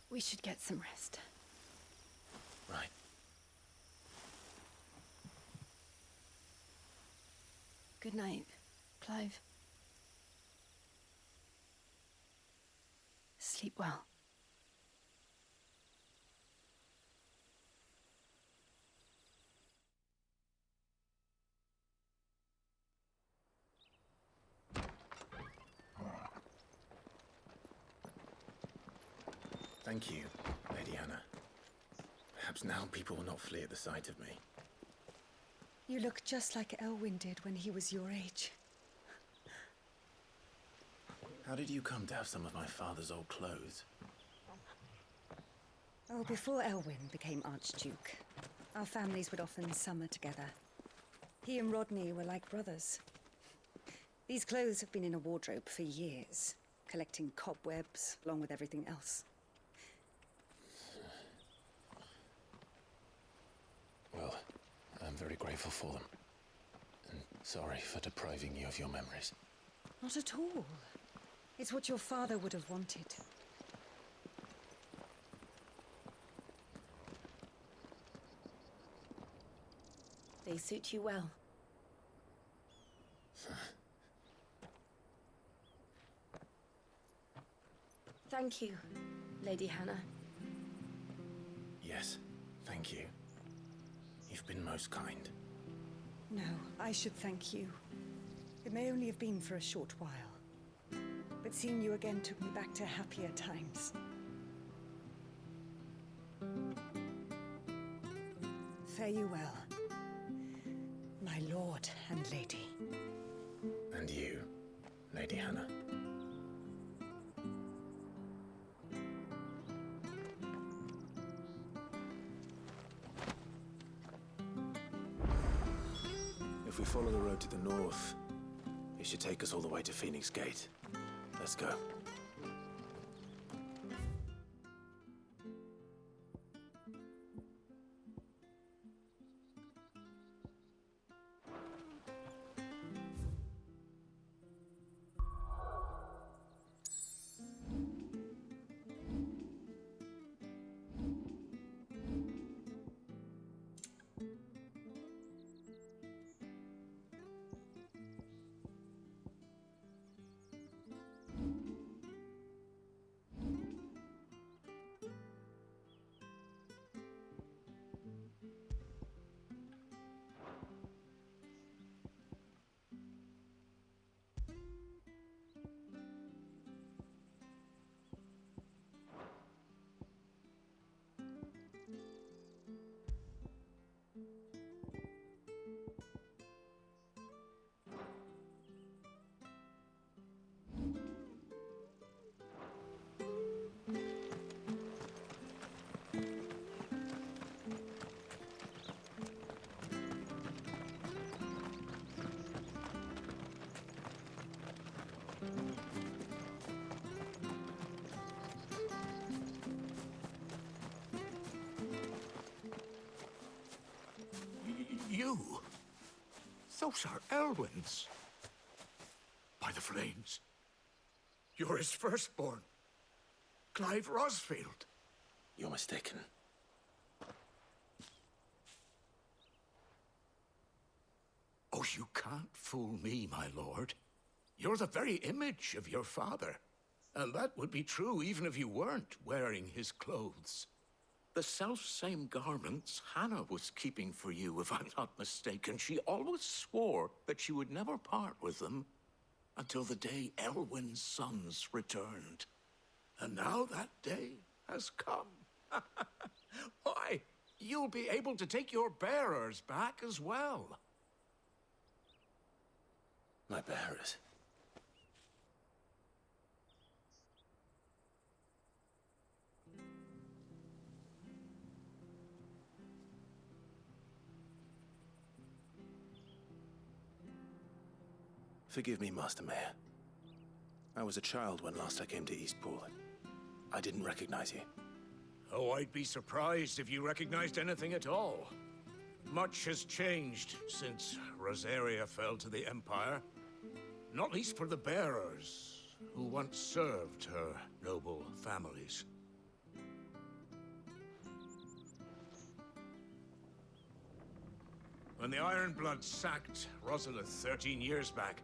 We should get some rest. Right. Good night, Clive. Sleep well. Thank you, Lady Hannah. Perhaps now people will not flee at the sight of me. You look just like Elwyn did when he was your age. How did you come to have some of my father's old clothes? Oh, before Elwyn became Archduke, our families would often summer together. He and Rodney were like brothers. These clothes have been in a wardrobe for years, collecting cobwebs along with everything else. Well, I'm very grateful for them. And sorry for depriving you of your memories. Not at all. It's what your father would have wanted. They suit you well. Thank you, Lady Hannah. Yes, thank you. You've been most kind. No, I should thank you. It may only have been for a short while, but seeing you again took me back to happier times. Fare you well, my lord and lady. And you, Lady Hannah. If we follow the road to the north, it should take us all the way to Phoenix Gate. Let's go. You? Those are Elwyn's. By the flames. You're his firstborn. Clive Rosfield. You're mistaken. Oh, you can't fool me, my lord. You're the very image of your father. And that would be true even if you weren't wearing his clothes. The self-same garments Hannah was keeping for you, if I'm not mistaken. She always swore that she would never part with them until the day Elwyn's sons returned. And now that day has come. Why, you'll be able to take your bearers back as well. My bearers? Forgive me, Master Mayor. I was a child when last I came to Eastpool. I didn't recognize you. Oh, I'd be surprised if you recognized anything at all. Much has changed since Rosaria fell to the Empire. Not least for the bearers, who once served her noble families. When the Ironbloods sacked Rosalith 13 years back,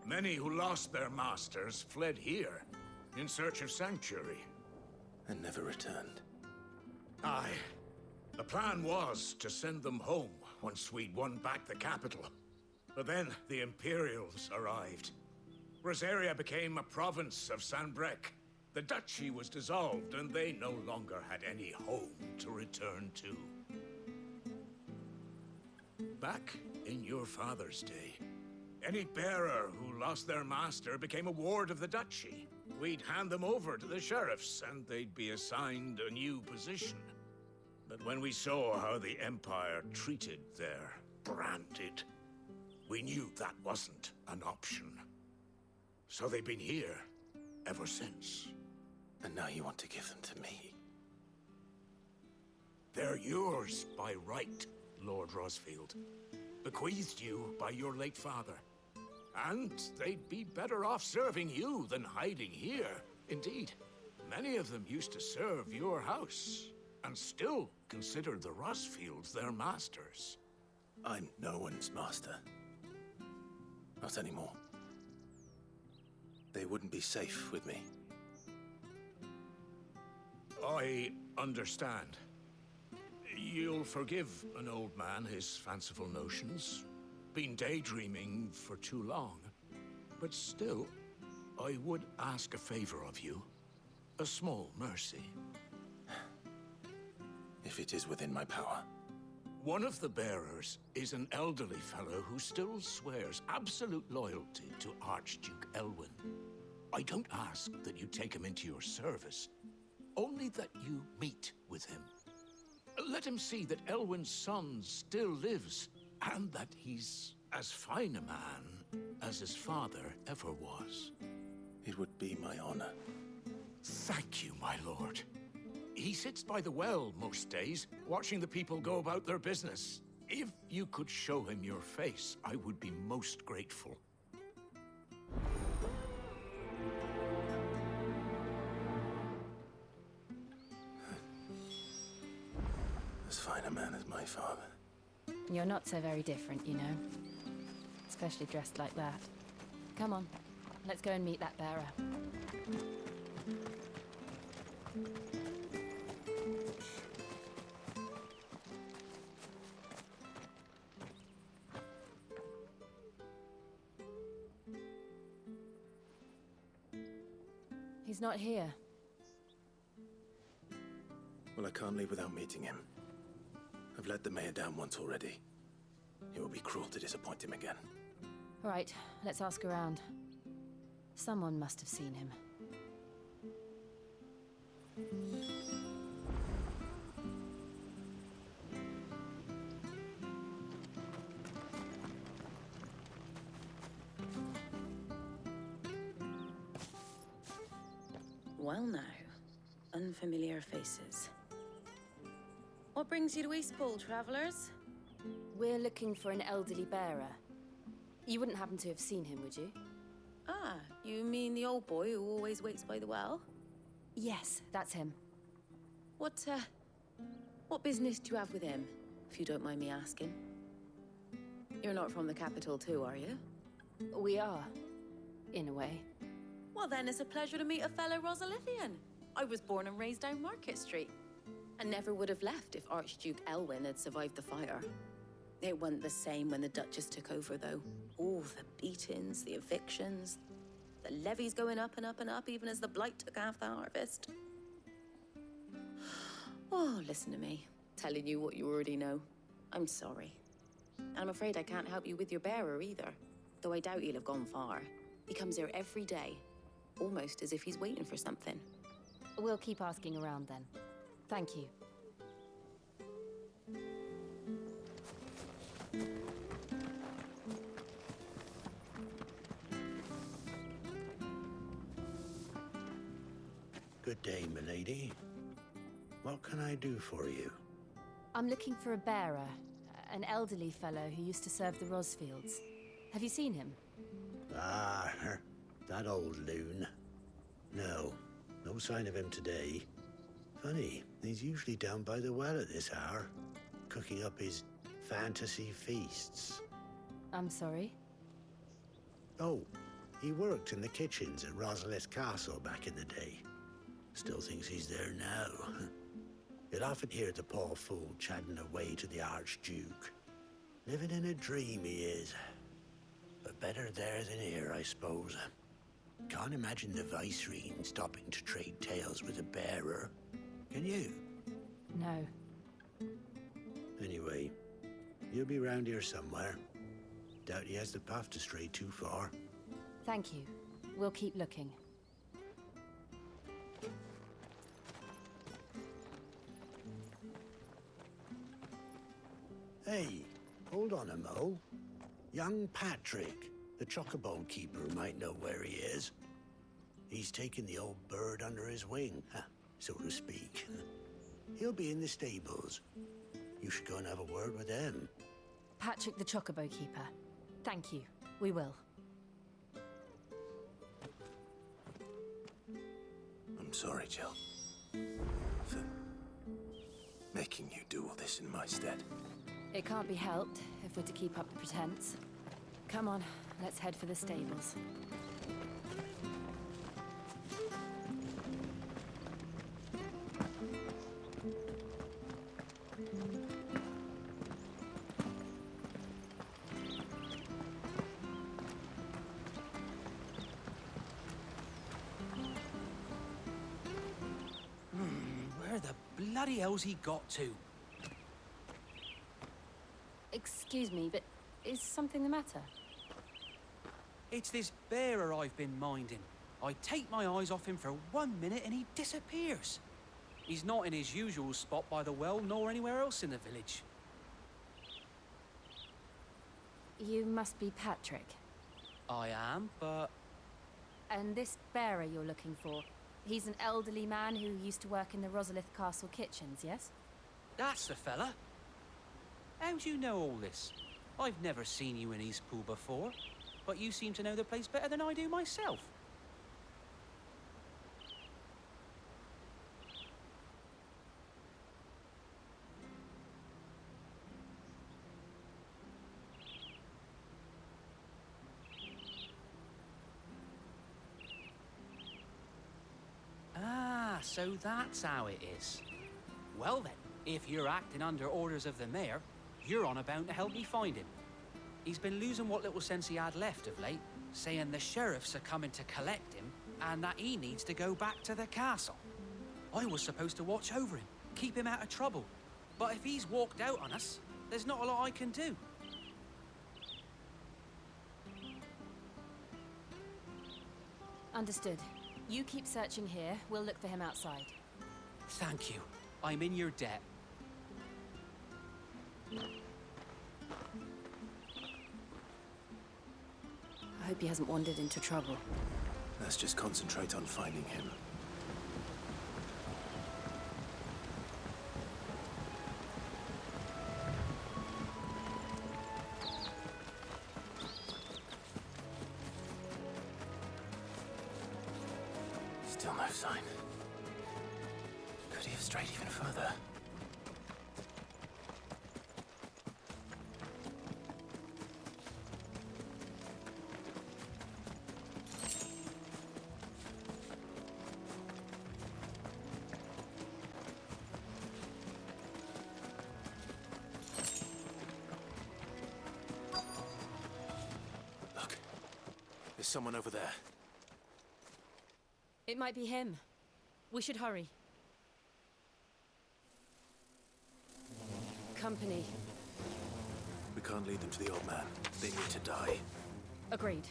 many who lost their masters fled here in search of sanctuary. And never returned. Aye. The plan was to send them home once we'd won back the capital. But then the Imperials arrived. Rosaria became a province of Sanbreque. The duchy was dissolved, and they no longer had any home to return to. Back in your father's day, any bearer who lost their master became a ward of the duchy. We'd hand them over to the sheriffs, and they'd be assigned a new position. But when we saw how the Empire treated their branded, we knew that wasn't an option. So they've been here ever since. And now you want to give them to me? They're yours by right, Lord Rosfield. Bequeathed you by your late father. And they'd be better off serving you than hiding here. Indeed, many of them used to serve your house, and still consider the Rosfields their masters. I'm no one's master. Not anymore. They wouldn't be safe with me. I understand. You'll forgive an old man his fanciful notions. Been daydreaming for too long. But still, I would ask a favor of you. A small mercy. If it is within my power. One of the bearers is an elderly fellow who still swears absolute loyalty to Archduke Elwyn. I don't ask that you take him into your service, only that you meet with him. Let him see that Elwyn's son still lives, and that he's as fine a man as his father ever was. It would be my honor. Thank you, my lord. He sits by the well most days, watching the people go about their business. If you could show him your face, I would be most grateful. As fine a man as my father. You're not so very different, you know. Especially dressed like that. Come on, let's go and meet that bearer. He's not here. Well, I can't leave without meeting him. I've let the mayor down once already. It would be cruel to disappoint him again. Right, let's ask around. Someone must have seen him. Well now, unfamiliar faces. What brings you to Eastpool, travelers? We're looking for an elderly bearer. You wouldn't happen to have seen him, would you? Ah, you mean the old boy who always waits by the well? Yes, that's him. What business do you have with him, if you don't mind me asking? You're not from the capital too, are you? We are, in a way. Well then, it's a pleasure to meet a fellow Rosalithian. I was born and raised down Market Street. And never would have left if Archduke Elwyn had survived the fire. It wasn't the same when the Duchess took over, though. All the beatings, the evictions, the levies going up and up and up, even as the blight took half the harvest. Oh, listen to me, telling you what you already know. I'm sorry. And I'm afraid I can't help you with your bearer either, though I doubt he'll have gone far. He comes here every day, almost as if he's waiting for something. We'll keep asking around then. Thank you. Good day, milady. What can I do for you? I'm looking for a bearer, an elderly fellow who used to serve the Rosfields. Have you seen him? Ah, that old loon. No sign of him today. Funny, he's usually down by the well at this hour, cooking up his fantasy feasts. I'm sorry? Oh, he worked in the kitchens at Rosalith Castle back in the day. Still thinks he's there now. You'd often hear the poor fool chatting away to the Archduke. Living in a dream he is. But better there than here, I suppose. Can't imagine the Viceregent stopping to trade tales with a bearer. Can you? No. Anyway, He'll be round here somewhere. Doubt he has the path to stray too far. Thank you. We'll keep looking. Hey, hold on a mo. Young Patrick, the chocobo keeper, might know where he is. He's taken the old bird under his wing, so to speak. He'll be in the stables. You should go and have a word with him. Patrick the Chocobo Keeper. Thank you. We will. I'm sorry, Jill. For making you do all this in my stead. It can't be helped if we're to keep up the pretense. Come on, let's head for the stables. Where the bloody hell's he got to? Excuse me, but is something the matter? It's this bearer I've been minding. I take my eyes off him for 1 minute and he disappears. He's not in his usual spot by the well, nor anywhere else in the village. You must be Patrick. I am, but... And this bearer you're looking for, he's an elderly man who used to work in the Rosalith Castle kitchens, yes? That's the fella. How do you know all this? I've never seen you in Eastpool before, but you seem to know the place better than I do myself. Ah, so that's how it is. Well then, if you're acting under orders of the mayor, you're on about to help me find him. He's been losing what little sense he had left of late, saying the sheriffs are coming to collect him and that he needs to go back to the castle. I was supposed to watch over him, keep him out of trouble. But if he's walked out on us, there's not a lot I can do. Understood. You keep searching here, we'll look for him outside. Thank you. I'm in your debt. I hope he hasn't wandered into trouble. Let's just concentrate on finding him. Still no sign. Could he have strayed even further? Look, there's someone over there. It might be him. We should hurry. Company. We can't lead them to the old man. They need to die. Agreed.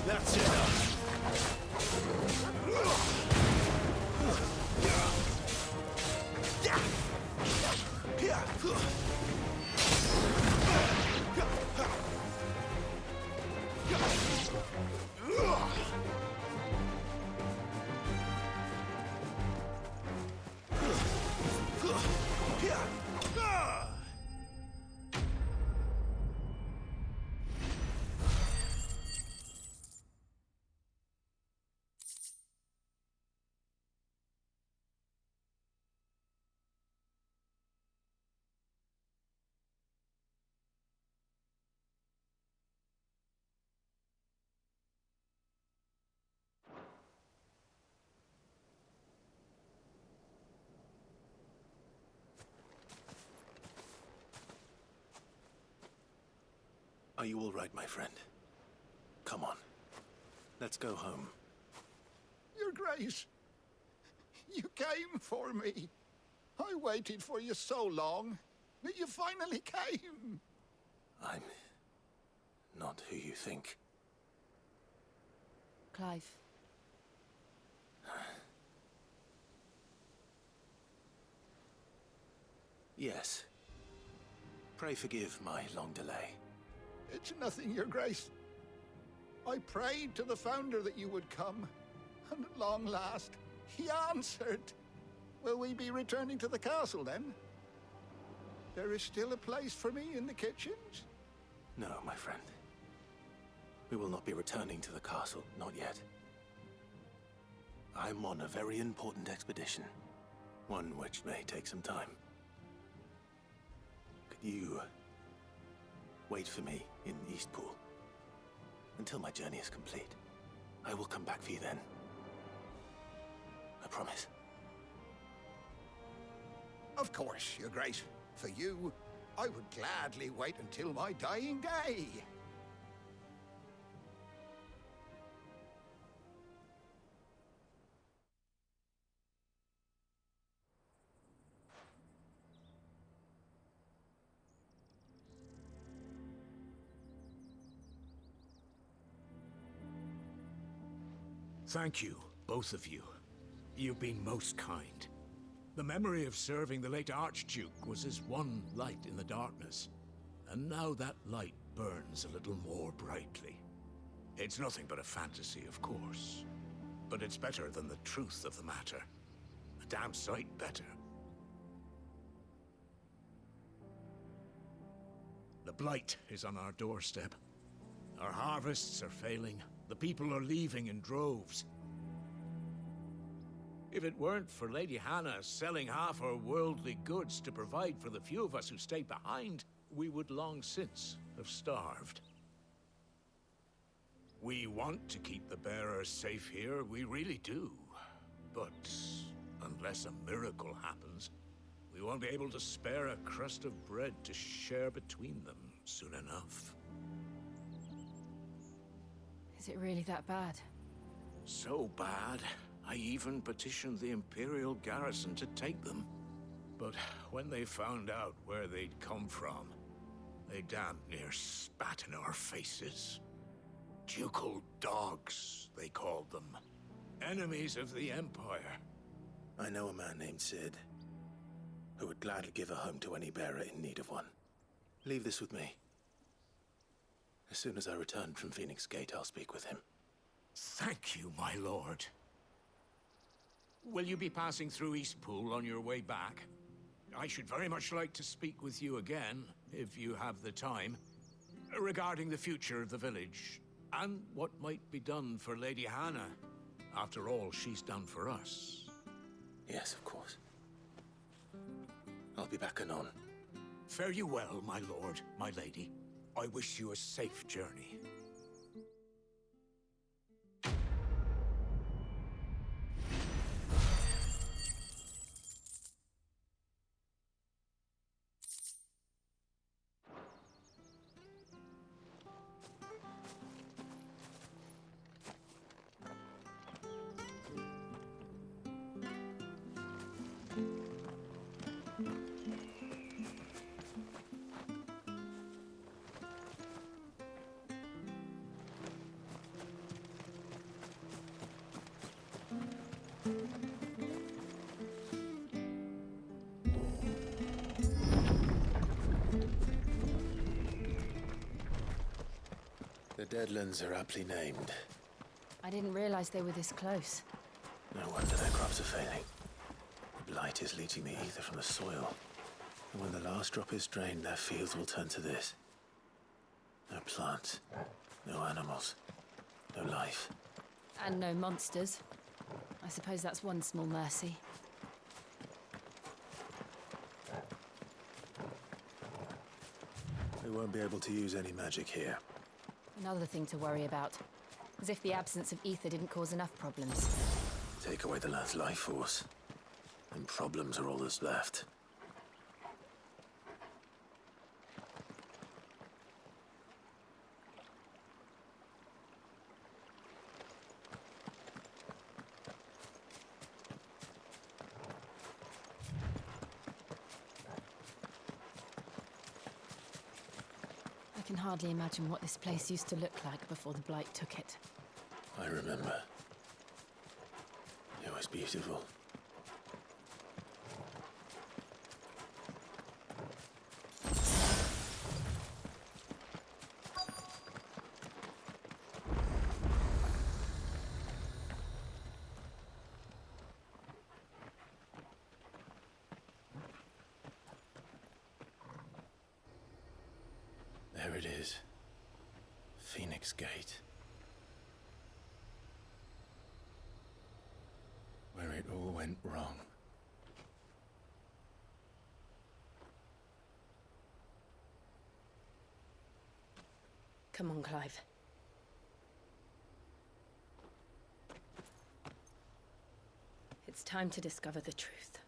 That's enough. Are you all right, my friend? Come on. Let's go home. Your Grace, you came for me. I waited for you so long, but you finally came. I'm not who you think. Clive. Yes. Pray forgive my long delay. It's nothing, Your Grace. I prayed to the Founder that you would come, and at long last, he answered. Will we be returning to the castle, then? There is still a place for me in the kitchens? No, my friend. We will not be returning to the castle, not yet. I'm on a very important expedition, one which may take some time. Could you wait for me in Eastpool until my journey is complete? I will come back for you then. I promise. Of course, Your Grace. For you, I would gladly wait until my dying day. Thank you, both of you. You've been most kind. The memory of serving the late Archduke was as one light in the darkness, and now that light burns a little more brightly. It's nothing but a fantasy, of course, but it's better than the truth of the matter. A damn sight better. The blight is on our doorstep. Our harvests are failing. The people are leaving in droves. If it weren't for Lady Hannah selling half her worldly goods to provide for the few of us who stayed behind, we would long since have starved. We want to keep the bearers safe here, we really do. But unless a miracle happens, we won't be able to spare a crust of bread to share between them soon enough. Is it really that bad? So bad, I even petitioned the Imperial garrison to take them. But when they found out where they'd come from, they damn near spat in our faces. Ducal dogs, they called them. Enemies of the Empire. I know a man named Sid, who would gladly give a home to any bearer in need of one. Leave this with me. As soon as I return from Phoenix Gate, I'll speak with him. Thank you, my lord. Will you be passing through Eastpool on your way back? I should very much like to speak with you again, if you have the time, regarding the future of the village, and what might be done for Lady Hannah, after all she's done for us. Yes, of course. I'll be back anon. Fare you well, my lord, my lady. I wish you a safe journey. The Deadlands are aptly named. I didn't realize they were this close. No wonder their crops are failing. The blight is leaching the ether from the soil. And when the last drop is drained, their fields will turn to this. No plants, no animals, no life. And no monsters. I suppose that's one small mercy. We won't be able to use any magic here. Another thing to worry about. As if the absence of ether didn't cause enough problems. Take away the land's life force, and problems are all that's left. can hardly imagine what this place used to look like before the Blight took it. I remember. It was beautiful. There it is. Phoenix Gate. Where it all went wrong. Come on, Clive. It's time to discover the truth.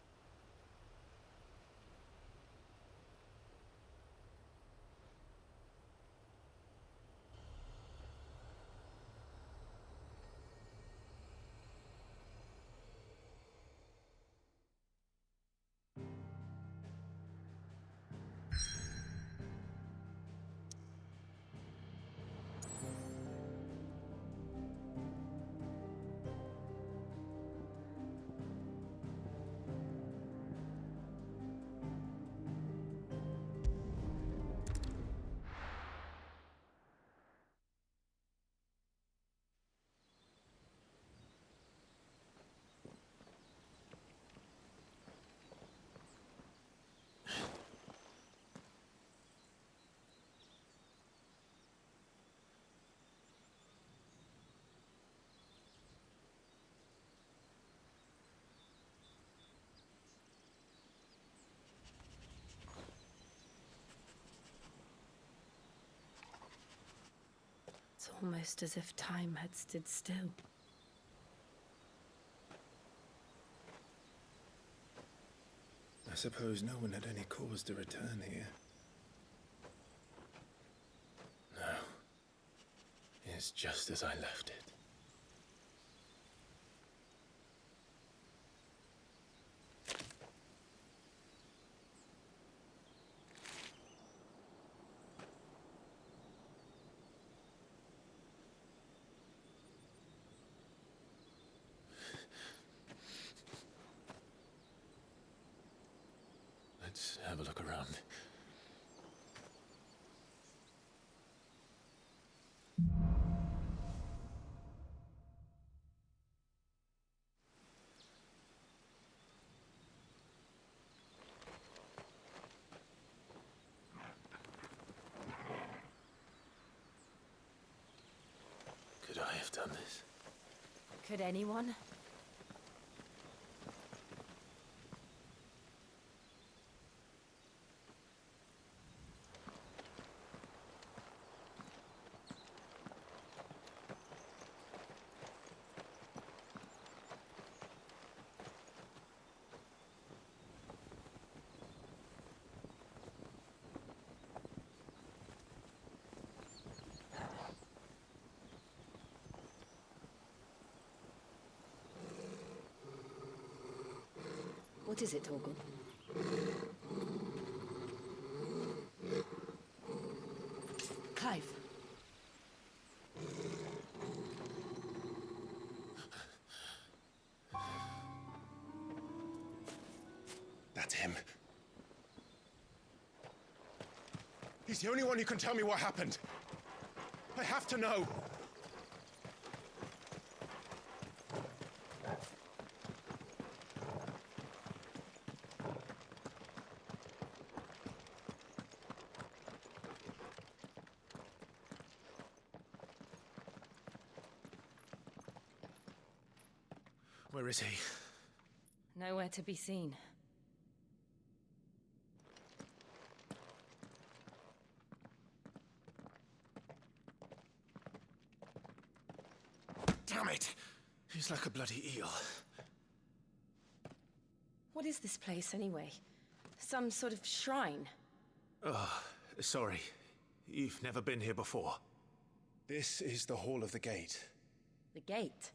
It's almost as if time had stood still. I suppose no one had any cause to return here. No. It's just as I left it. Let's have a look around. Could I have done this? Could anyone? What is it, Torgal? Clive. That's him. He's the only one who can tell me what happened. I have to know. Where is he? Nowhere to be seen. Damn it! He's like a bloody eel. What is this place, anyway? Some sort of shrine? Oh, sorry. You've never been here before. This is the Hall of the Gate. The gate?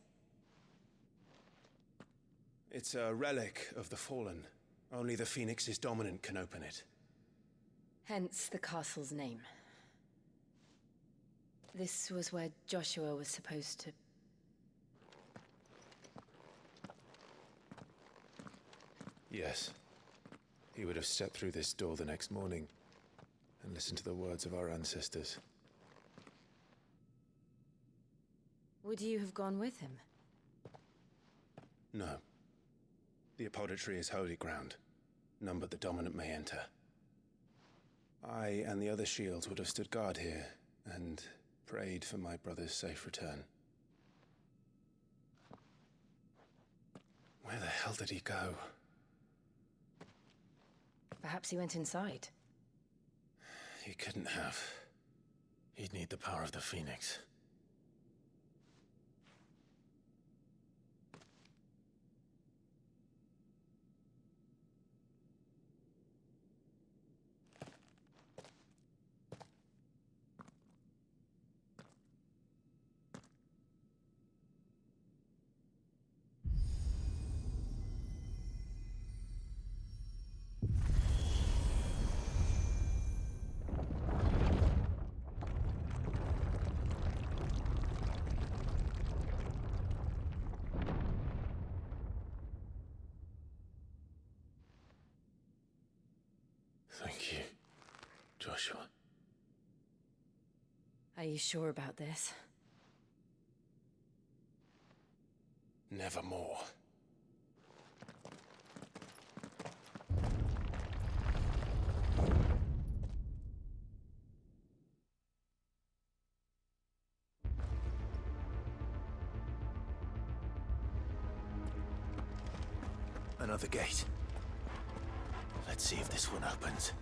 It's a relic of the Fallen. Only the Phoenix's dominant can open it. Hence the castle's name. This was where Joshua was supposed to... Yes. He would have stepped through this door the next morning and listened to the words of our ancestors. Would you have gone with him? No. The apodatory is holy ground. None but the dominant may enter. I and the other shields would have stood guard here and prayed for my brother's safe return. Where the hell did he go? Perhaps he went inside. He couldn't have. He'd need the power of the Phoenix. Thank you, Joshua. Are you sure about this? Nevermore. Another gate. Let's see if this one opens.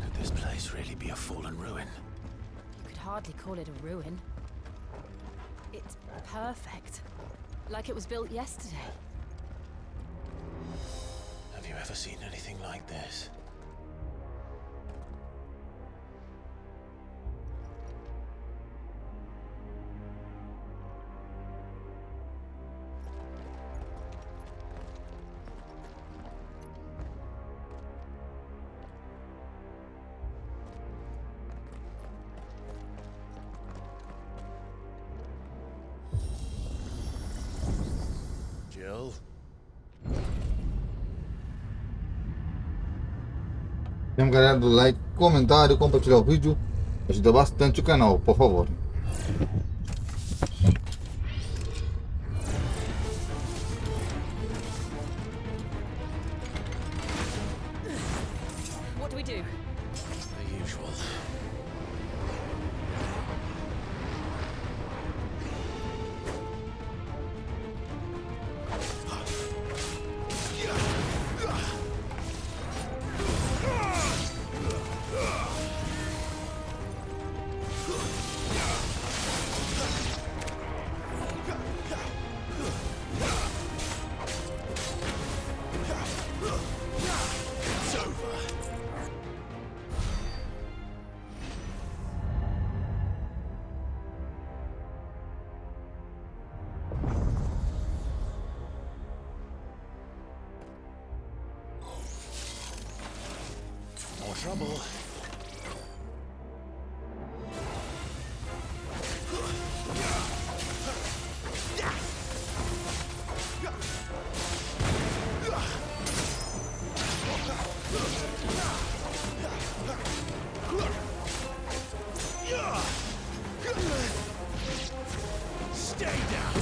Could this place really be a fallen ruin? You could hardly call it a ruin. It's perfect. Like it was built yesterday. Have you ever seen anything like this? Jill? Lembra, galera, do like, comentário, compartilhar o vídeo. Ajuda bastante o canal, por favor. What do we do? The usual. More trouble. Stay down.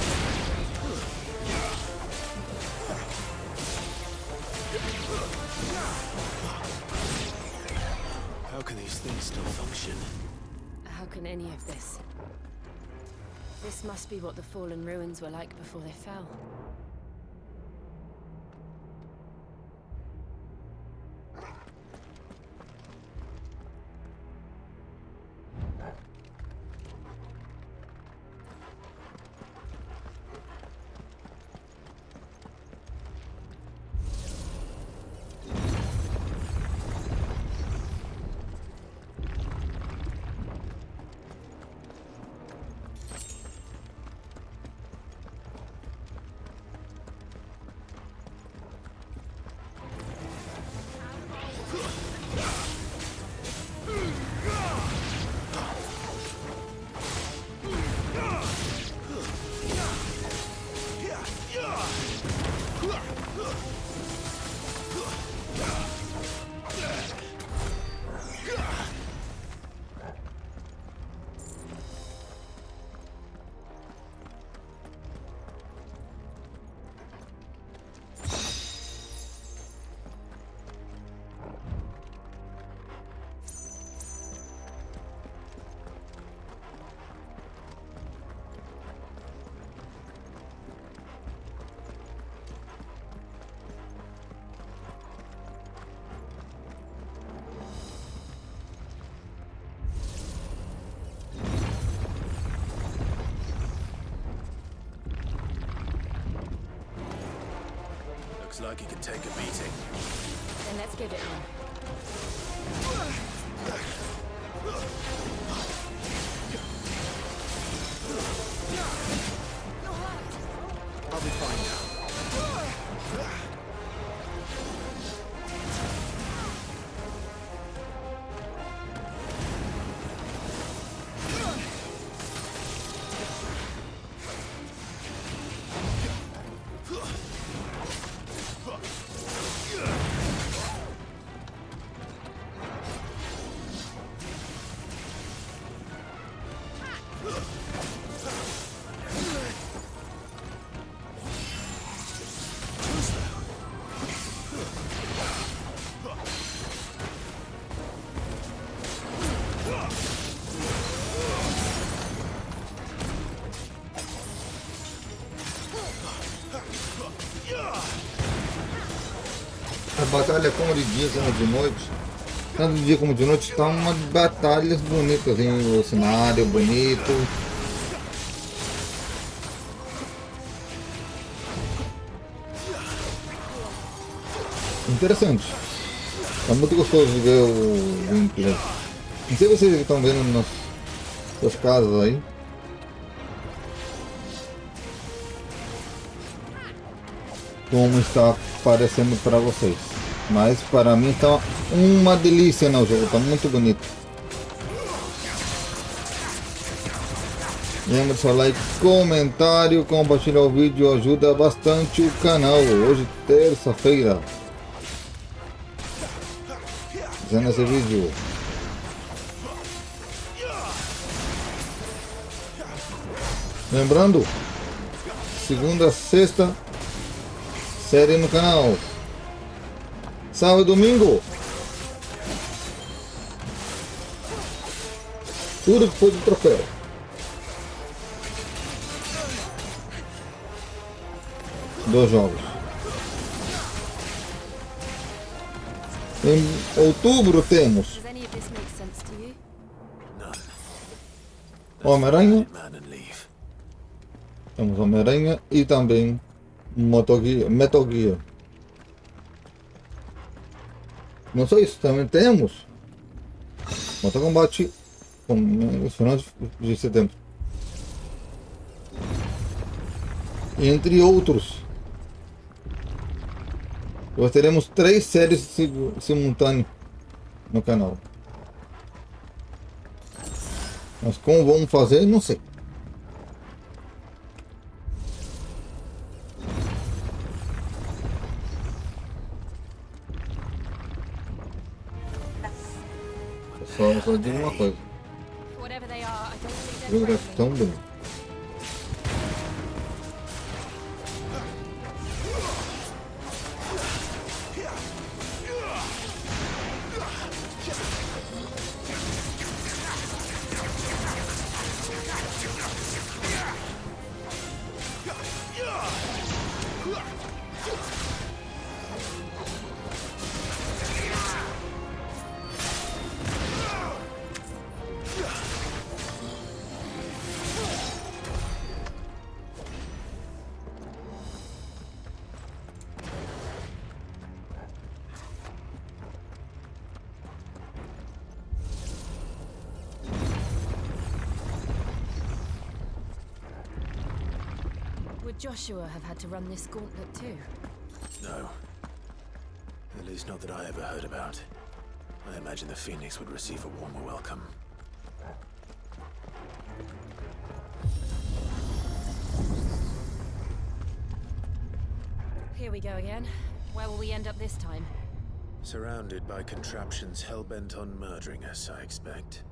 How can these things still function? How can any of this? This must be what the fallen ruins were like before they fell. Looks like he can take a beating. Then let's give it one. I'll be fine now. A batalha como de dia como de noite. Tanto de dia como de noite tá uma batalhas bonitas, hein? O cenário bonito. Interessante. É muito gostoso de ver o gameplay. Não sei se vocês estão vendo nas suas casas aí. Como está parecendo para vocês. Mas para mim está uma delícia no jogo, está muito bonito. Lembra de seu like, comentário, compartilhar o vídeo, ajuda bastante o canal. Hoje terça-feira, fazendo esse vídeo. Lembrando, segunda a sexta, série no canal. Sábado e domingo, tudo que for de troféu. Dois jogos. Em outubro temos Homem-Aranha. Temos Homem-Aranha e também Metal Gear. Não só isso, também temos Mortal Kombat no final de setembro. Entre outros. Nós teremos 3 séries simultâneas no canal. Mas como vamos fazer, não sei. Só digo uma coisa. O jogo é tão bonito. Would Joshua have had to run this gauntlet too? No. At least not that I ever heard about. I imagine the Phoenix would receive a warmer welcome. Here we go again. Where will we end up this time? Surrounded by contraptions hell-bent on murdering us, I expect.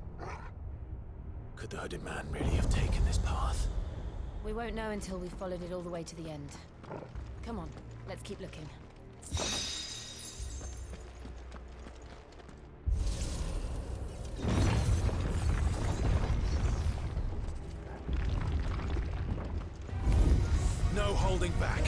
Could the hooded man really have taken this path? We won't know until we've followed it all the way to the end. Come on, let's keep looking. No holding back.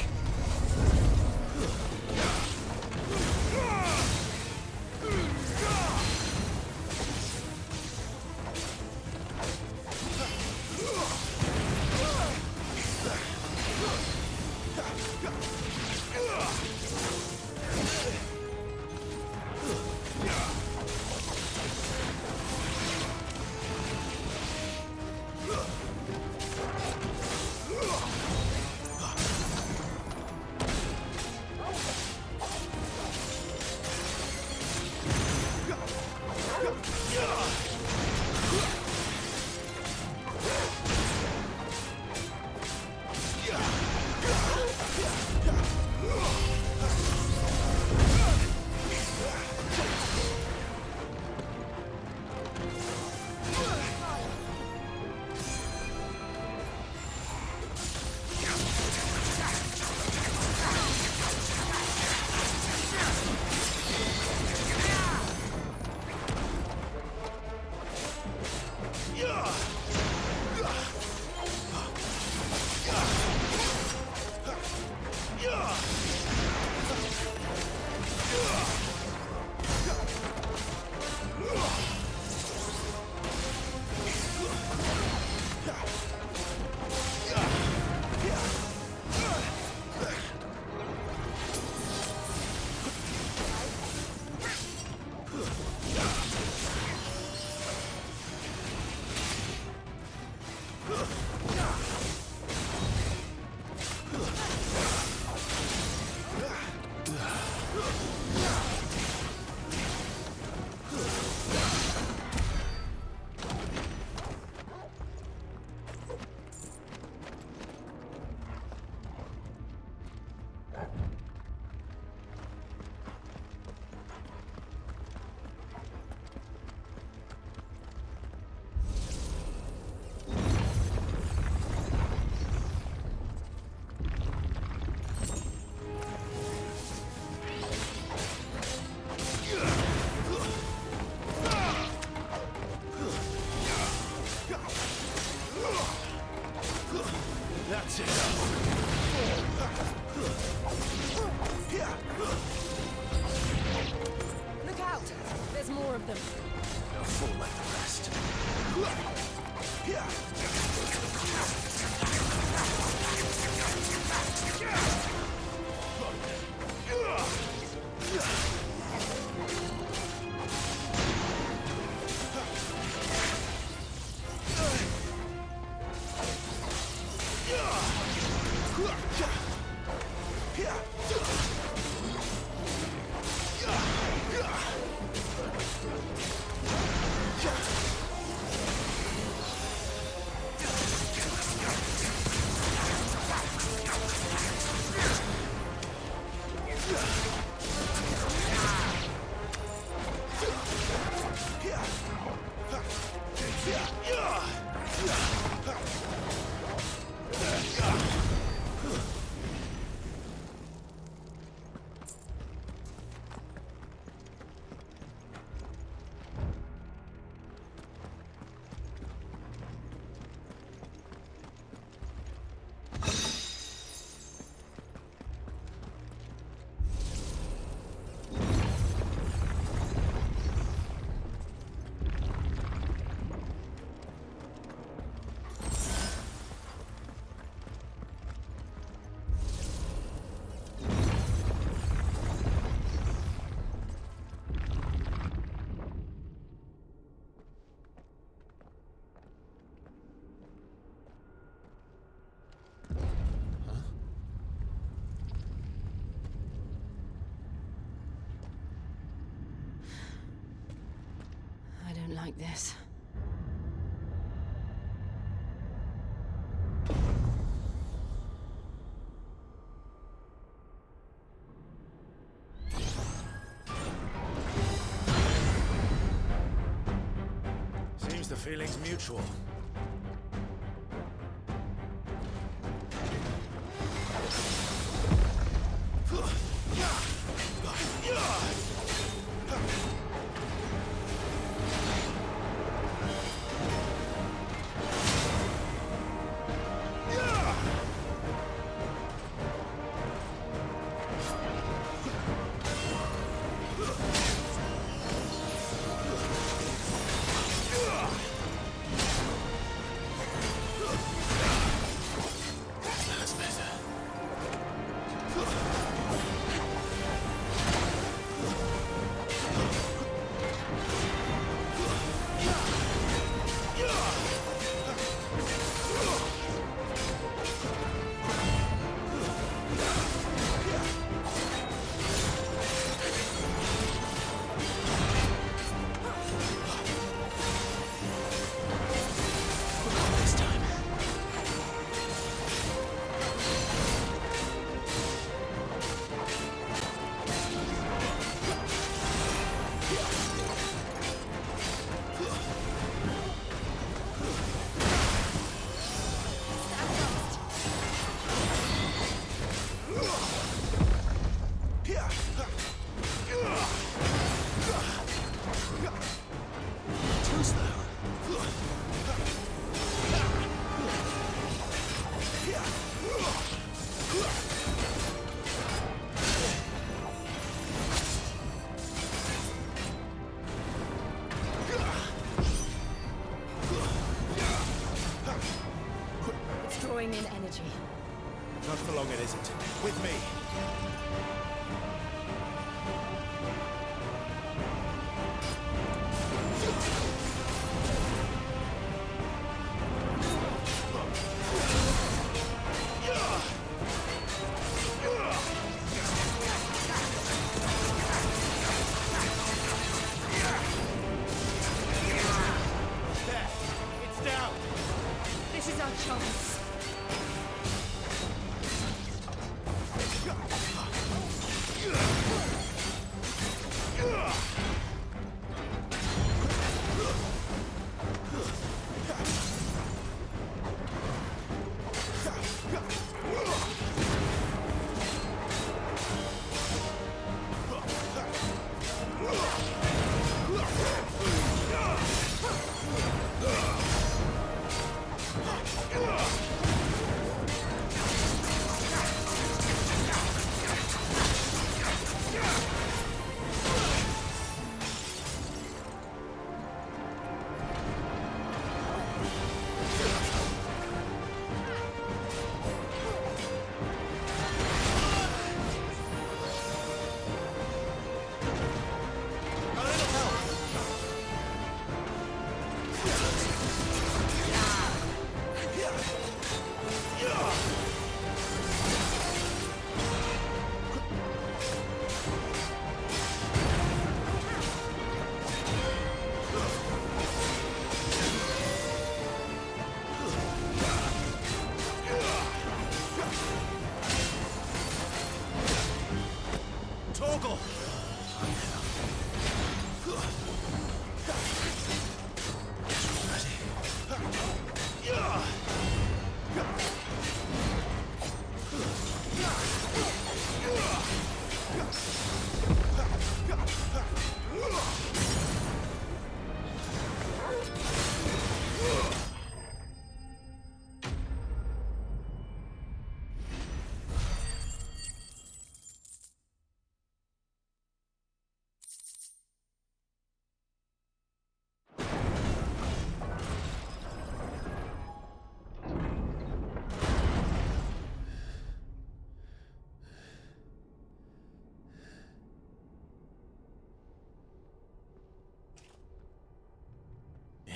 That's it. Look out! There's more of them. They'll fall like the rest. I don't like this. Seems the feeling's mutual. Drawing in energy. Not for long it isn't. With me. It's down. This is our chance. Ugh!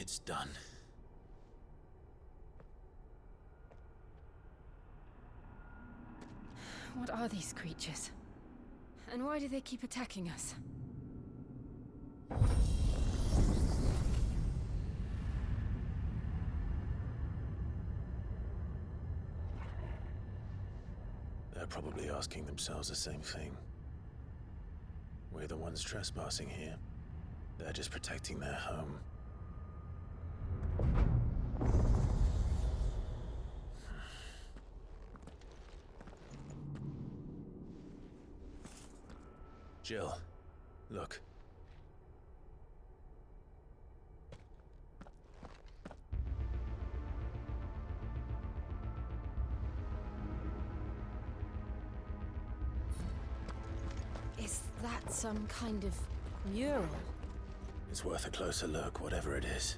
It's done. What are these creatures? And why do they keep attacking us? They're probably asking themselves the same thing. We're the ones trespassing here. They're just protecting their home. Jill, look. Is that some kind of mural? It's worth a closer look, whatever it is.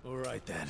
All right then.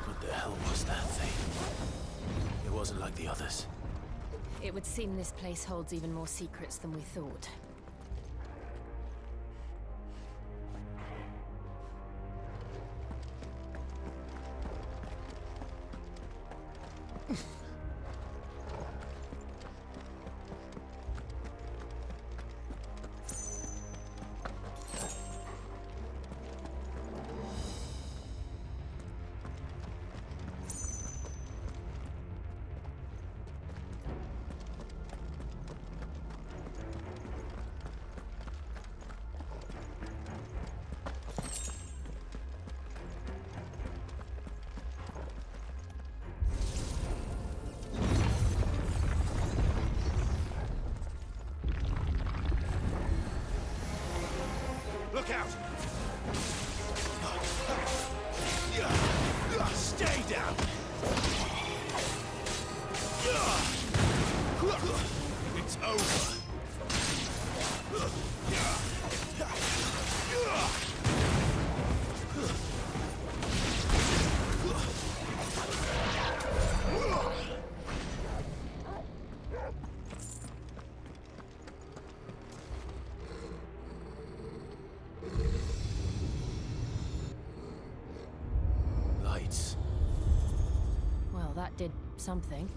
What the hell was that thing? It wasn't like the others. It would seem this place holds even more secrets than we thought. Look out! Stay down! It's over! something.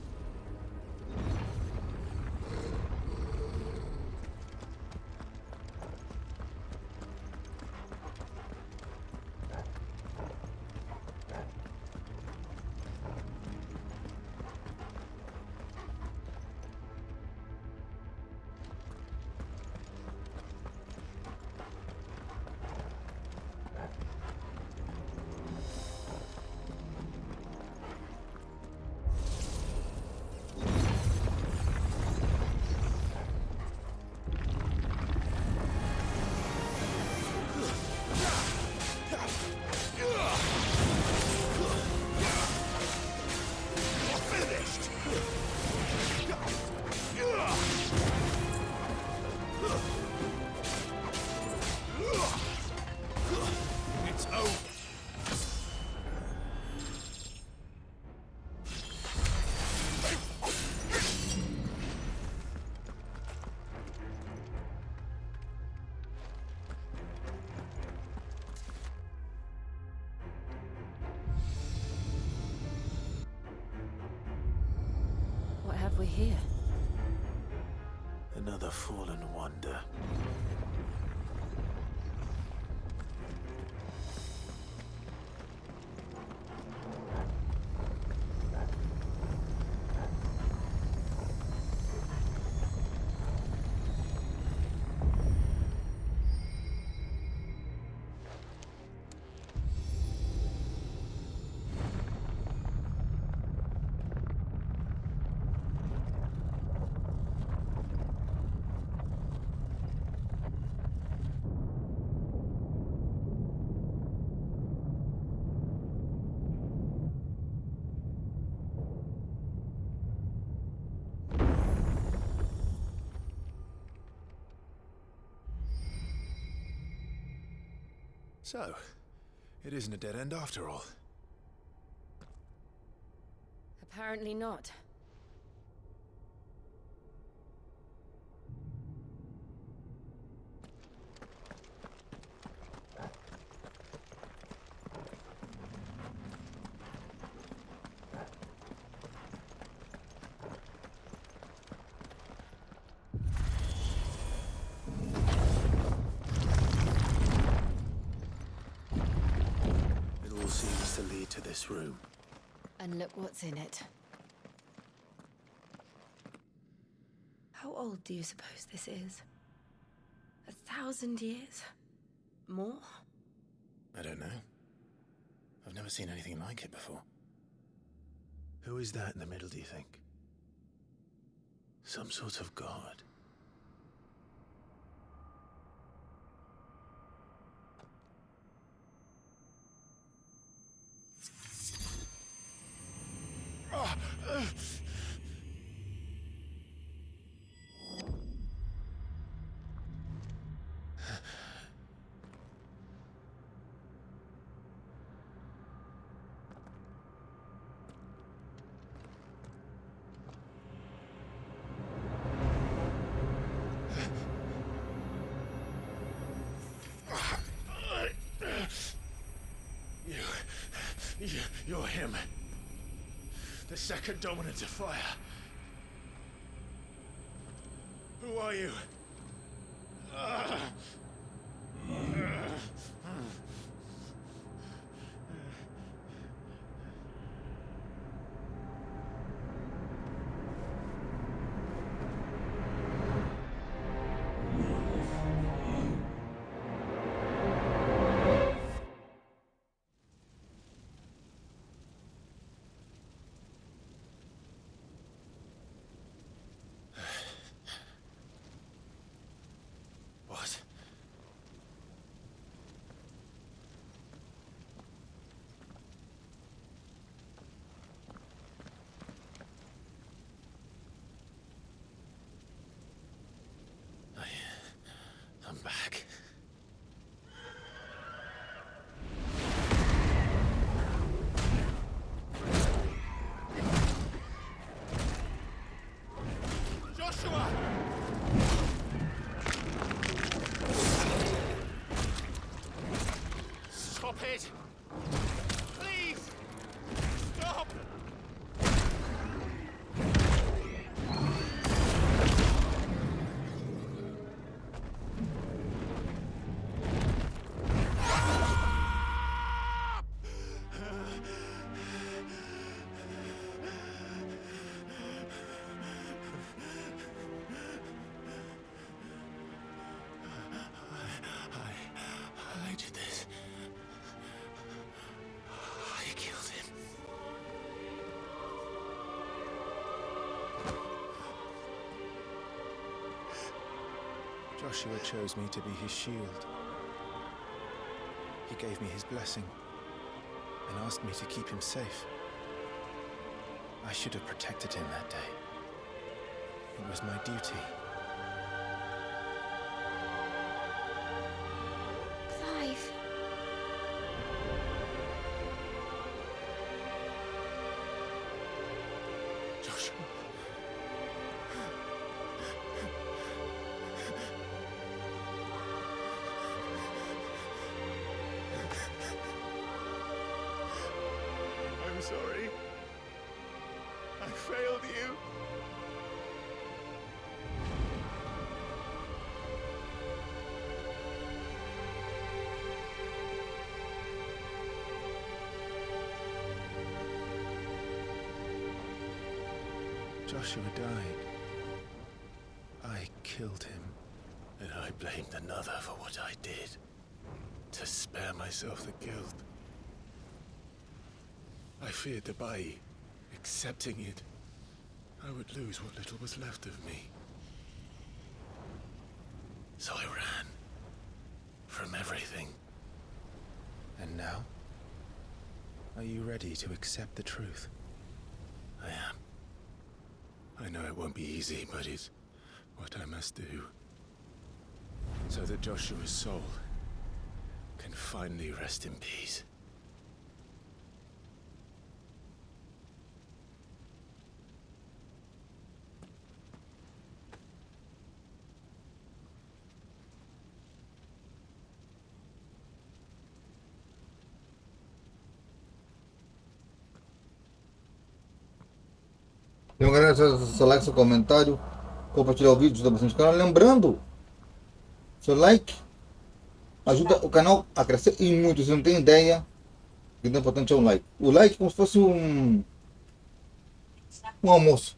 What have we here? Another fallen wonder. So, it isn't a dead end after all. Apparently not. Seems to lead to this room. And look what's in it. How old do you suppose this is? 1,000 years? More? I don't know. I've never seen anything like it before. Who is that in the middle, do you think? Some sort of god? You're him. The second dominant of fire. Who are you? Joshua chose me to be his shield. He gave me his blessing and asked me to keep him safe. I should have protected him that day. It was my duty. Clive. Joshua. I'm sorry. I failed you. Joshua died. I killed him. And I blamed another for what I did, to spare myself the guilt. I feared that by accepting it, I would lose what little was left of me. So I ran from everything. And now? Are you ready to accept the truth? I am. I know it won't be easy, but it's what I must do. So that Joshua's soul can finally rest in peace. Então, galera, seu like, seu comentário, compartilhar o vídeo, ajuda bastante o canal. Lembrando, seu like ajuda o canal a crescer e muito. Você não tem ideia que é importante é um like. O like é como se fosse um almoço.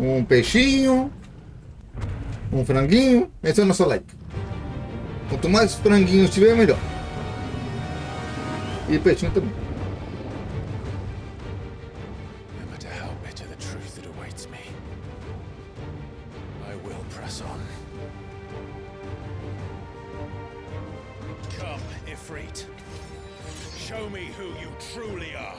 Um peixinho, um franguinho, esse é o nosso like. Quanto mais franguinhos tiver, melhor. E peixinho também. No matter how bitter the truth that awaits me, I will press on. Come, Ifrit. Show me who you truly are.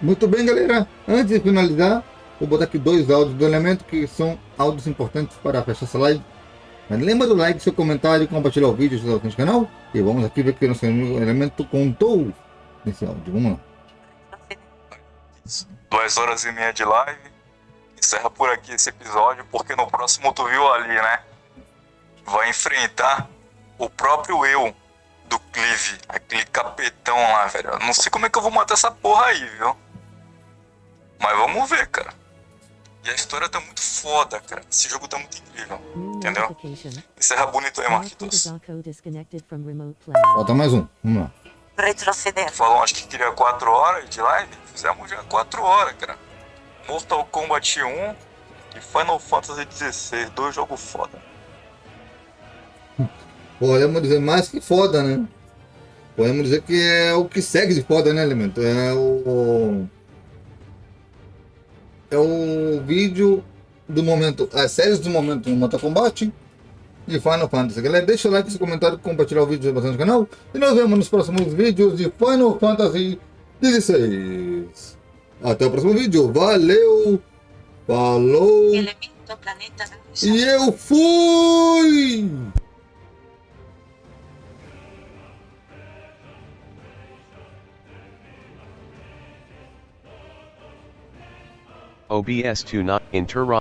Muito bem, galera. Antes de finalizar, vou botar aqui dois áudios do elemento que são áudios importantes para fechar essa live. Mas lembra do like, seu comentário, compartilhar o vídeo, ajudar o canal. E vamos aqui ver o que o nosso elemento contou nesse áudio. Vamos lá. 2 horas e meia de live. Encerra por aqui esse episódio, porque no próximo tu viu ali, né? Vai enfrentar o próprio eu do Clive, aquele capetão lá, velho. Eu não sei como é que eu vou matar essa porra aí, viu? Mas vamos ver, cara. E a história tá muito foda, cara. Esse jogo tá muito incrível. Entendeu? Encerra bonito aí, Marquitos. Falta mais um. Vamos lá. Tu falou, acho que queria 4 horas de live. Fizemos já 4 horas, cara. Mortal Kombat 1 e Final Fantasy 16. 2 jogos foda. Podemos dizer mais que foda, né? Podemos dizer que é o que segue de foda, né, Elemento? É o vídeo do momento, as séries do momento no Mortal Kombat e Final Fantasy. Galera, deixa o like, seu comentário, compartilhar o vídeo bastante no canal. E nos vemos nos próximos vídeos de Final Fantasy 16. Até o próximo vídeo. Valeu! Falou! E eu fui! OBS to not interrupt.